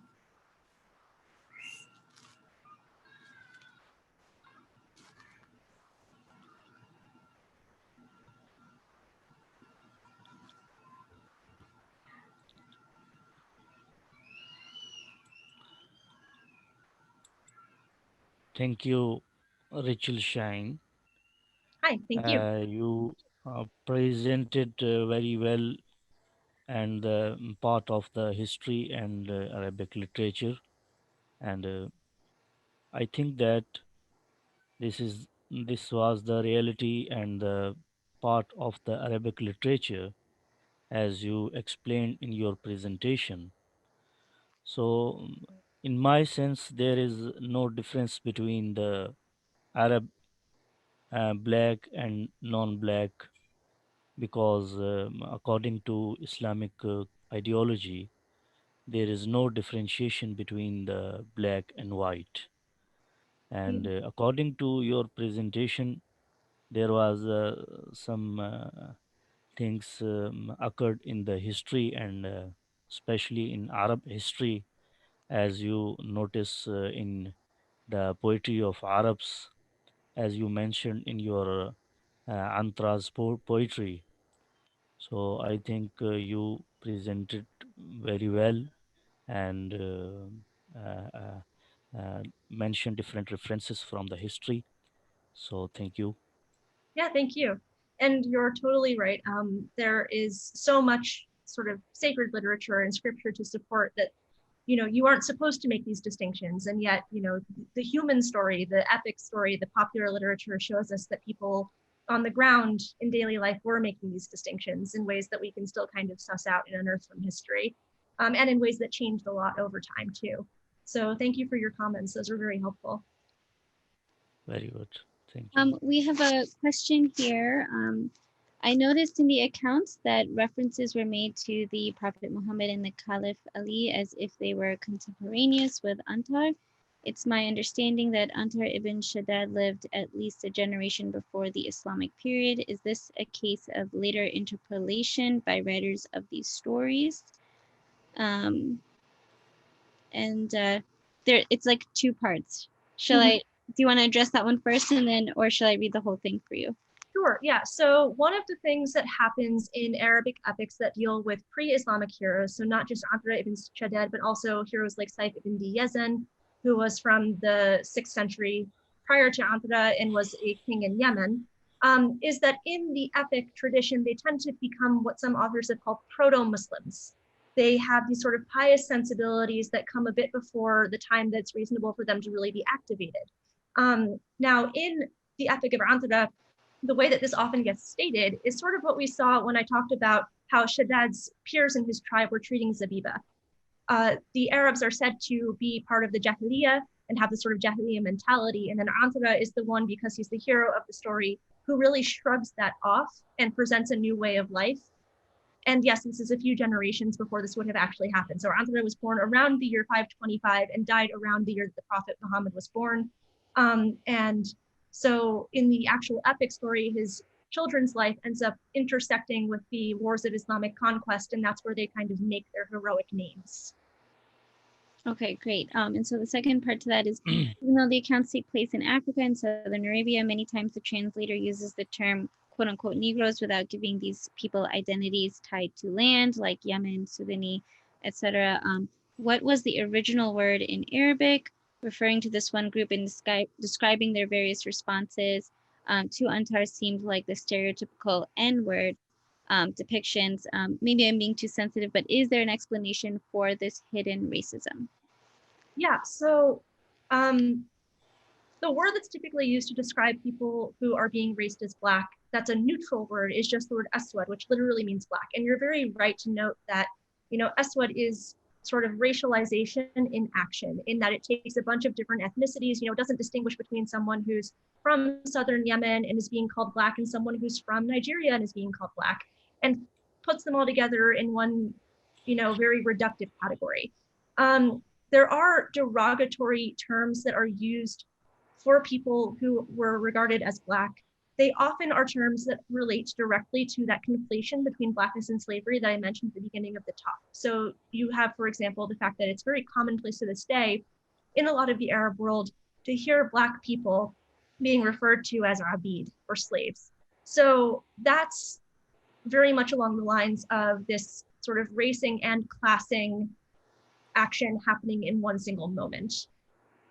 Thank you, Rachel Shine. Hi, thank you. You presented very well and part of the history and Arabic literature. And I think that this is this was the reality and the part of the Arabic literature as you explained in your presentation. So, in my sense, there is no difference between the Arab black and non-black because according to Islamic ideology, there is no differentiation between the black and white. And according to your presentation, there was some things occurred in the history and especially in Arab history, as you notice in the poetry of Arabs, as you mentioned in your Antarahs poetry. So I think you presented very well and mentioned different references from the history. So thank you. Yeah, thank you. And you're totally right. There is so much sort of sacred literature and scripture to support that, you aren't supposed to make these distinctions. And yet, the human story, the epic story, the popular literature shows us that people on the ground in daily life were making these distinctions in ways that we can still kind of suss out and unearth from history, and in ways that changed a lot over time too. So thank you for your comments. Those are very helpful. Very good. Thank you. We have a question here. I noticed in the accounts that references were made to the Prophet Muhammad and the Caliph Ali as if they were contemporaneous with Antar. It's my understanding that Antar ibn Shaddād lived at least a generation before the Islamic period. Is this a case of later interpolation by writers of these stories? Um, and there, it's like two parts. Shall I? Do you want to address that one first, and then, or shall I read the whole thing for you? Sure, yeah. So one of the things that happens in Arabic epics that deal with pre-Islamic heroes, so not just Antarah ibn Shaddād, but also heroes like Saif ibn Yezen, who was from the 6th century prior to Antarah and was a king in Yemen, is that in the epic tradition, they tend to become what some authors have called proto-Muslims. They have these sort of pious sensibilities that come a bit before the time that's reasonable for them to really be activated. Now, in the Epic of Antarah, the way that this often gets stated is sort of what we saw when I talked about how Shaddad's peers in his tribe were treating Zabiba. The Arabs are said to be part of the Jahiliyyah and have this sort of Jahiliyyah mentality. And then Antarah is the one, because he's the hero of the story, who really shrugs that off and presents a new way of life. And yes, this is a few generations before this would have actually happened. So Antarah was born around the year 525 and died around the year that the Prophet Muhammad was born. And so in the actual epic story, his children's life ends up intersecting with the wars of Islamic conquest, and that's where they kind of make their heroic names. Okay, great. And so the second part to that is, even though the accounts take place in Africa and Southern Arabia, many times the translator uses the term quote unquote Negroes without giving these people identities tied to land, like Yemen, Sudani, etc. What was the original word in Arabic referring to this one group and describing their various responses to Antar seemed like the stereotypical N-word depictions. Maybe I'm being too sensitive, but is there an explanation for this hidden racism? Yeah, so the word that's typically used to describe people who are being raised as Black, that's a neutral word, is just the word aswad, which literally means black. And you're very right to note that, aswad is sort of racialization in action, in that it takes a bunch of different ethnicities. It doesn't distinguish between someone who's from southern Yemen and is being called Black and someone who's from Nigeria and is being called Black, and puts them all together in one, very reductive category. There are derogatory terms that are used for people who were regarded as Black. They often are terms that relate directly to that conflation between Blackness and slavery that I mentioned at the beginning of the talk. So you have, for example, the fact that it's very commonplace to this day in a lot of the Arab world to hear Black people being referred to as abid, or slaves. So that's very much along the lines of this sort of racing and classing action happening in one single moment.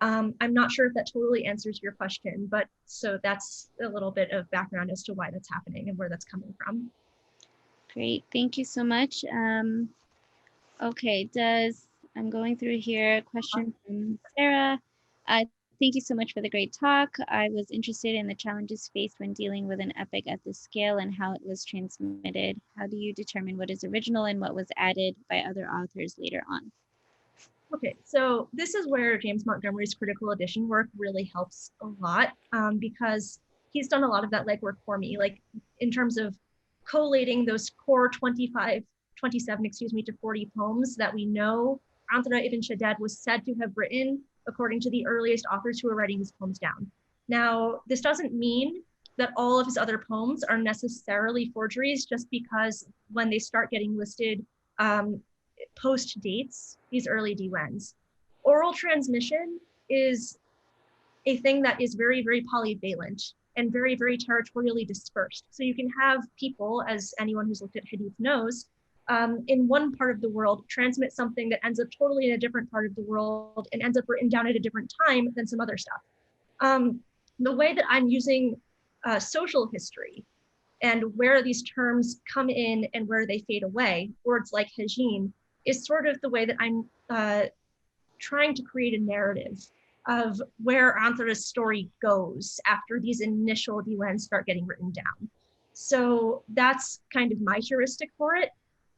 I'm not sure if that totally answers your question, but so that's a little bit of background as to why that's happening and where that's coming from. Great, thank you so much. Okay, I'm going through here, a question from Sarah. Thank you so much for the great talk. I was interested in the challenges faced when dealing with an epic at this scale and how it was transmitted. How do you determine what is original and what was added by other authors later on? Okay, so this is where James Montgomery's critical edition work really helps a lot, because he's done a lot of that legwork for me, like in terms of collating those core 27 to 40 poems that we know Antarah ibn Shaddād was said to have written according to the earliest authors who were writing these poems down. Now, this doesn't mean that all of his other poems are necessarily forgeries, just because when they start getting listed post dates these early diwans. Oral transmission is a thing that is very, very polyvalent and very, very territorially dispersed. So you can have people, as anyone who's looked at Hadith knows, in one part of the world transmit something that ends up totally in a different part of the world and ends up written down at a different time than some other stuff. The way that I'm using social history and where these terms come in and where they fade away, words like hajin, is sort of the way that I'm trying to create a narrative of where Antarah's story goes after these initial diwans start getting written down. So that's kind of my heuristic for it.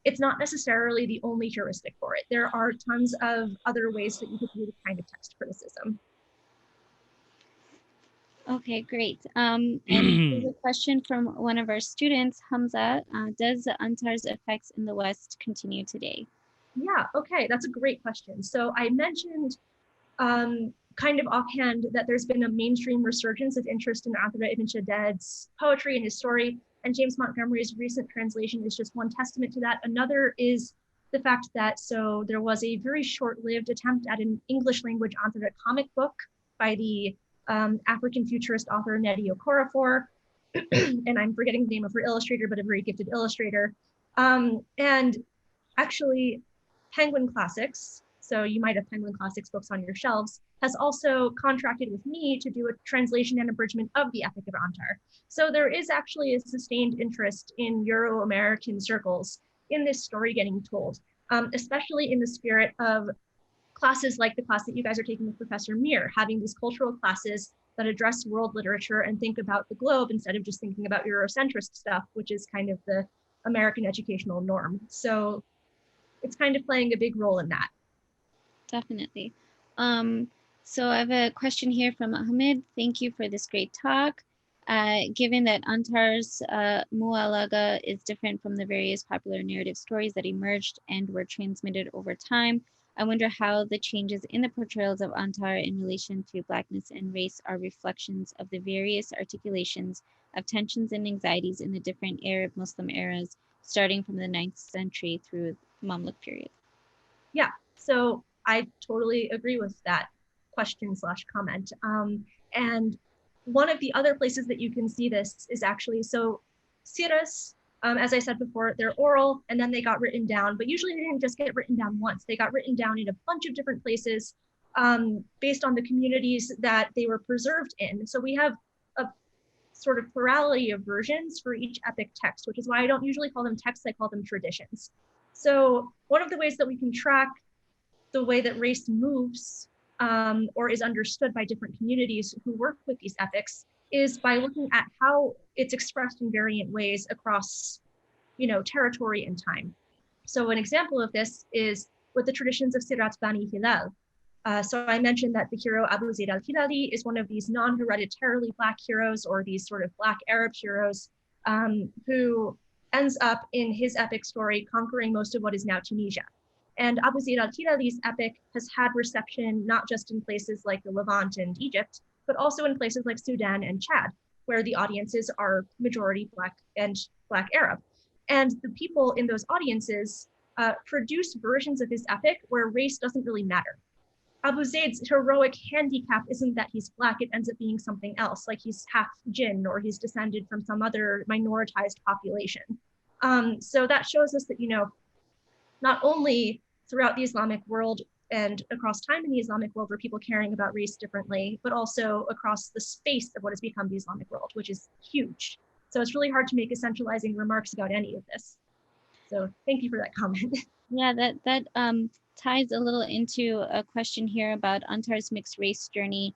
It's not necessarily the only heuristic for it. There are tons of other ways that you could do the kind of text criticism. Okay, great. And there's a question from one of our students, Hamza. Does the Antar's effects in the West continue today? Yeah, okay, that's a great question. So I mentioned kind of offhand that there's been a mainstream resurgence of interest in Antarah ibn Shaddād's poetry and his story, and James Montgomery's recent translation is just one testament to that. Another is the fact that, so there was a very short-lived attempt at an English language Antarah comic book by the African futurist author Nnedi Okorafor, and I'm forgetting the name of her illustrator, but a very gifted illustrator. And actually, Penguin Classics, so you might have Penguin Classics books on your shelves, has also contracted with me to do a translation and abridgment of the Epic of Antar. So there is actually a sustained interest in Euro-American circles in this story getting told, especially in the spirit of classes like the class that you guys are taking with Professor Mir, having these cultural classes that address world literature and think about the globe instead of just thinking about Eurocentrist stuff, which is kind of the American educational norm. So it's kind of playing a big role in that. Definitely. So I have a question here from Ahmed. Thank you for this great talk. Given that Antar's Mu'alaga is different from the various popular narrative stories that emerged and were transmitted over time, I wonder how the changes in the portrayals of Antar in relation to Blackness and race are reflections of the various articulations of tensions and anxieties in the different Arab Muslim eras, starting from the 9th century through the Mamluk period. Yeah, so I totally agree with that question / comment. And one of the other places that you can see this is actually, so Siras, as I said before, they're oral and then they got written down, but usually they didn't just get written down once. They got written down in a bunch of different places based on the communities that they were preserved in. So we have a sort of plurality of versions for each epic text, which is why I don't usually call them texts, I call them traditions. So one of the ways that we can track the way that race moves or is understood by different communities who work with these epics is by looking at how it's expressed in variant ways across, territory and time. So an example of this is with the traditions of Sīrat Bani Hilal. So I mentioned that the hero Abu Zayd al-Hilali is one of these non-hereditarily Black heroes, or these sort of Black Arab heroes, who ends up in his epic story conquering most of what is now Tunisia. And Abu Zayd al-Hilali's epic has had reception not just in places like the Levant and Egypt, but also in places like Sudan and Chad, where the audiences are majority Black and Black Arab. And the people in those audiences produce versions of his epic where race doesn't really matter. Abu Zayd's heroic handicap isn't that he's Black, it ends up being something else, like he's half jinn or he's descended from some other minoritized population. So that shows us that, you know, not only throughout the Islamic world and across time in the Islamic world were people caring about race differently, but also across the space of what has become the Islamic world, which is huge. So it's really hard to make essentializing remarks about any of this. So thank you for that comment. Yeah, that ties a little into a question here about Antar's mixed race journey.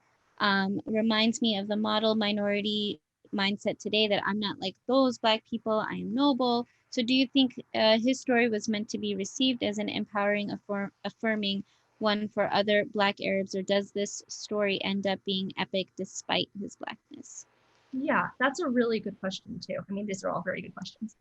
Reminds me of the model minority mindset today, that I'm not like those Black people, I am noble. So do you think his story was meant to be received as an empowering, affirming one for other Black Arabs, or does this story end up being epic despite his Blackness? Yeah, that's a really good question too. I mean, these are all very good questions.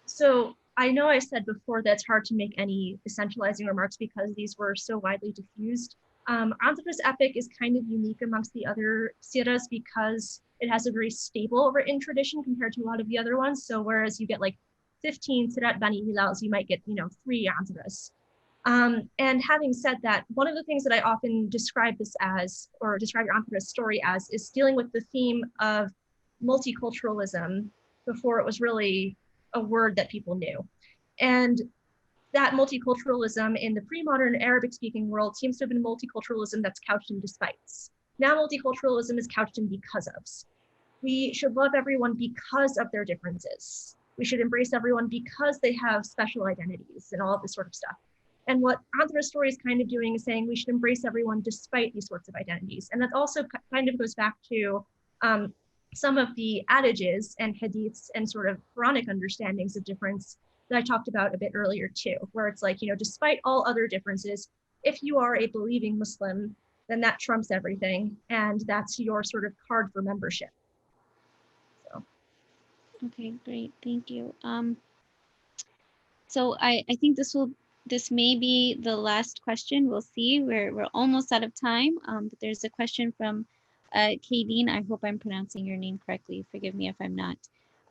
So I know I said before that it's hard to make any essentializing remarks because these were so widely diffused. Antarah's epic is kind of unique amongst the other siras because it has a very stable written tradition compared to a lot of the other ones. So whereas you get like 15 Sīrat Bani Hilals, you might get, you know, 3 Antarahs. And having said that, one of the things that I often describe this as, or describe Antarah's story as, is dealing with the theme of multiculturalism before it was really a word that people knew. And that multiculturalism in the pre-modern Arabic-speaking world seems to have been multiculturalism that's couched in despites. Now multiculturalism is couched in because ofs. We should love everyone because of their differences. We should embrace everyone because they have special identities and all of this sort of stuff. And what Antarah's story is kind of doing is saying we should embrace everyone despite these sorts of identities. And that also kind of goes back to some of the adages and hadiths and sort of Quranic understandings of difference that I talked about a bit earlier too, where it's like, you know, despite all other differences, if you are a believing Muslim, then that trumps everything. And that's your sort of card for membership. So. Okay, great, thank you. So I think this may be the last question. We'll see. We're almost out of time. But there's a question from Kadeen. I hope I'm pronouncing your name correctly. Forgive me if I'm not.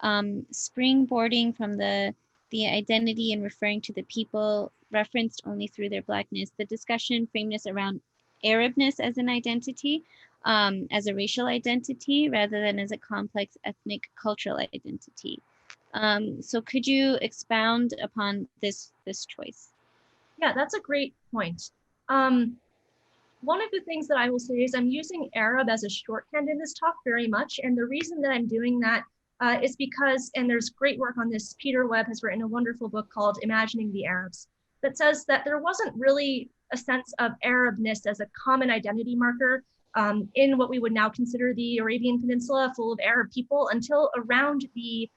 Springboarding from the identity and referring to the people referenced only through their Blackness. The discussion framed this around Arabness as an identity, as a racial identity, rather than as a complex ethnic cultural identity. So could you expound upon this choice? Yeah, that's a great point. One of the things that I will say is I'm using Arab as a shorthand in this talk very much. And the reason that I'm doing that is because, and there's great work on this, Peter Webb has written a wonderful book called Imagining the Arabs that says that there wasn't really a sense of Arabness as a common identity marker in what we would now consider the Arabian Peninsula full of Arab people until around the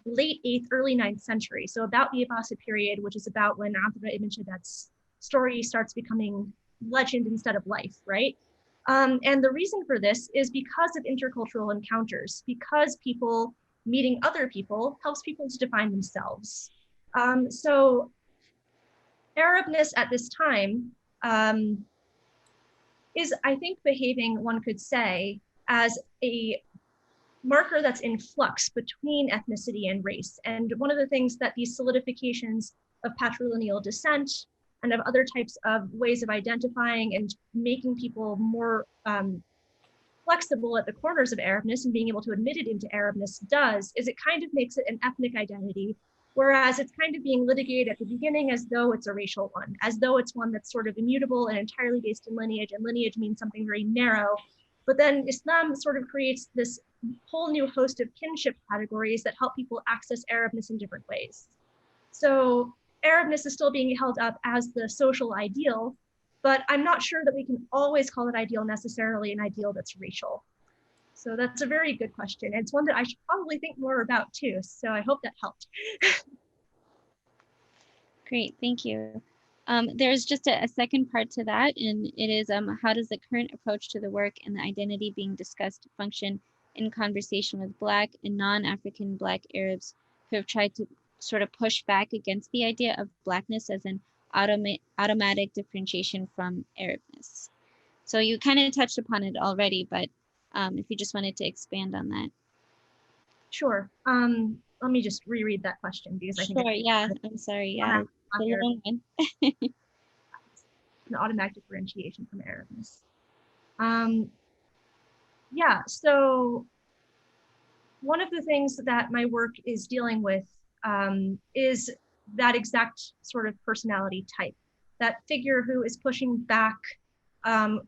late 8th, early 9th century. So about the Abbasid period, which is about when Antarah ibn Shaddād's story starts becoming legend instead of life, right? And the reason for this is because of intercultural encounters, because people meeting other people helps people to define themselves. So Arabness at this time is, I think, behaving, one could say, as a marker that's in flux between ethnicity and race. And one of the things that these solidifications of patrilineal descent and of other types of ways of identifying and making people more flexible at the corners of Arabness and being able to admit it into Arabness does is it kind of makes it an ethnic identity, whereas it's kind of being litigated at the beginning as though it's a racial one, as though it's one that's sort of immutable and entirely based in lineage, and lineage means something very narrow. But then Islam sort of creates this whole new host of kinship categories that help people access Arabness in different ways. So Arabness is still being held up as the social ideal, but I'm not sure that we can always call it ideal necessarily an ideal that's racial. So that's a very good question. It's one that I should probably think more about too. So I hope that helped. Great, thank you. There's just a second part to that, and it is how does the current approach to the work and the identity being discussed function in conversation with Black and non-African Black Arabs who have tried to sort of push back against the idea of Blackness as an automatic differentiation from Arabness. So you kind of touched upon it already, but if you just wanted to expand on that. Sure. Let me just reread that question because I think Sure, yeah, I'm sorry, yeah, it's a long one. An automatic differentiation from Arabness. Yeah, so one of the things that my work is dealing with is that exact sort of personality type, that figure who is pushing back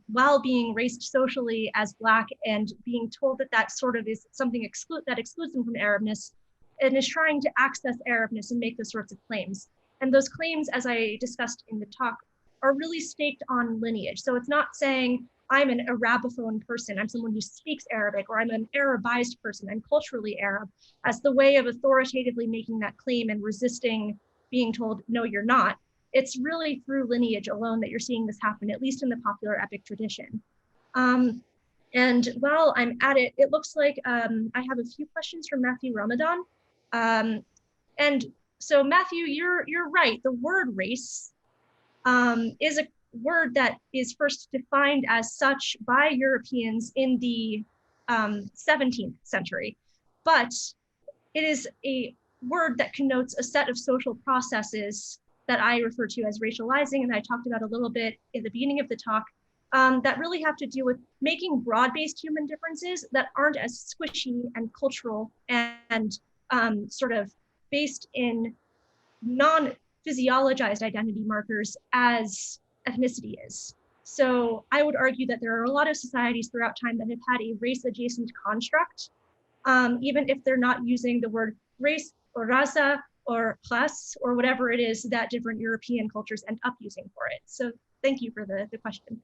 while being raised socially as Black and being told that that sort of is something that excludes them from Arabness, and is trying to access Arabness and make those sorts of claims. And those claims, as I discussed in the talk, are really staked on lineage. So it's not saying I'm an Arabophone person, I'm someone who speaks Arabic, or I'm an Arabized person, I'm culturally Arab, as the way of authoritatively making that claim and resisting being told, no, you're not. It's really through lineage alone that you're seeing this happen, at least in the popular epic tradition. And while I'm at it, it looks like I have a few questions from Matthew Ramadan. And so Matthew, you're right. The word race is a word that is first defined as such by Europeans in the 17th century, but it is a word that connotes a set of social processes that I refer to as racializing, and I talked about a little bit in the beginning of the talk, that really have to do with making broad-based human differences that aren't as squishy and cultural and sort of based in non-physiologized identity markers as ethnicity is. So I would argue that there are a lot of societies throughout time that have had a race-adjacent construct, even if they're not using the word race or raza or class or whatever it is that different European cultures end up using for it. So thank you for the question.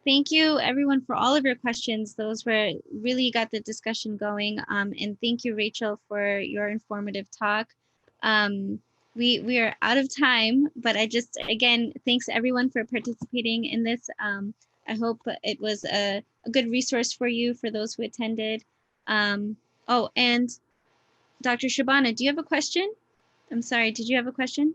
Thank you everyone for all of your questions. Those were really got the discussion going. And thank you, Rachel, for your informative talk. We are out of time, but I just, again, thanks everyone for participating in this. I hope it was a good resource for you, for those who attended. Oh, and Dr. Shabana, do you have a question? I'm sorry, did you have a question?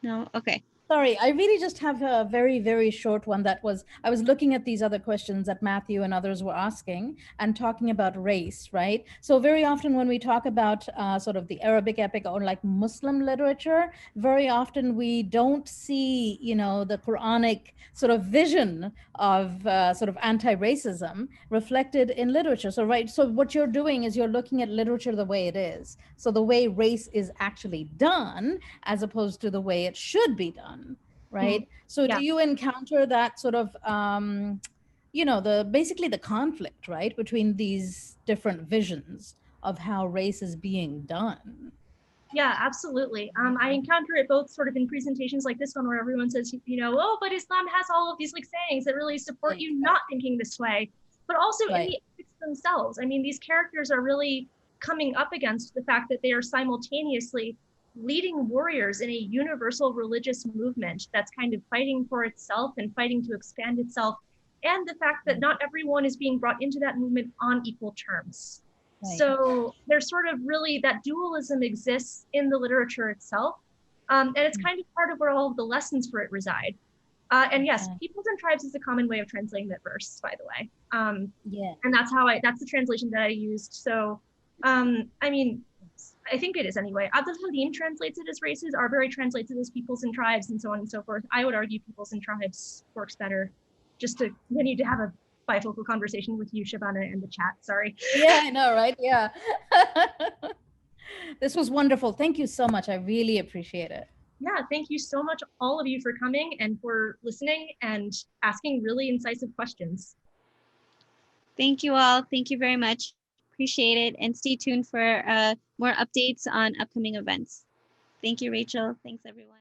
No, okay. Sorry, I really just have a very, very short one that was, I was looking at these other questions that Matthew and others were asking and talking about race, right? So very often when we talk about sort of the Arabic epic or like Muslim literature, very often we don't see, you know, the Quranic sort of vision of sort of anti-racism reflected in literature. So, right, so what you're doing is you're looking at literature the way it is. So the way race is actually done, as opposed to the way it should be done. Right. So Yeah. do you encounter that sort of, you know, basically the conflict, right, between these different visions of how race is being done? Yeah, absolutely. I encounter it both sort of in presentations like this one where everyone says, you know, oh, but Islam has all of these like sayings that really support you not thinking this way, but also in the epics themselves. I mean, these characters are really coming up against the fact that they are simultaneously leading warriors in a universal religious movement that's kind of fighting for itself and fighting to expand itself, and the fact that not everyone is being brought into that movement on equal terms. So there's sort of really that dualism exists in the literature itself, and it's kind of part of where all of the lessons for it reside. And yes, peoples and tribes is a common way of translating that verse, by the way. And that's the translation that I used. So, I mean, I think it is anyway. Abdul Halim translates it as races, Arbery translates it as peoples and tribes, and so on and so forth. I would argue peoples and tribes works better, just to continue to have a bifocal conversation with you, Shabana, and the chat. Sorry. Yeah, I know, right? Yeah. This was wonderful. Thank you so much. I really appreciate it. Yeah, thank you so much, all of you, for coming and for listening and asking really incisive questions. Thank you all. Thank you very much. Appreciate it. And stay tuned for more updates on upcoming events. Thank you, Rachel. Thanks, everyone.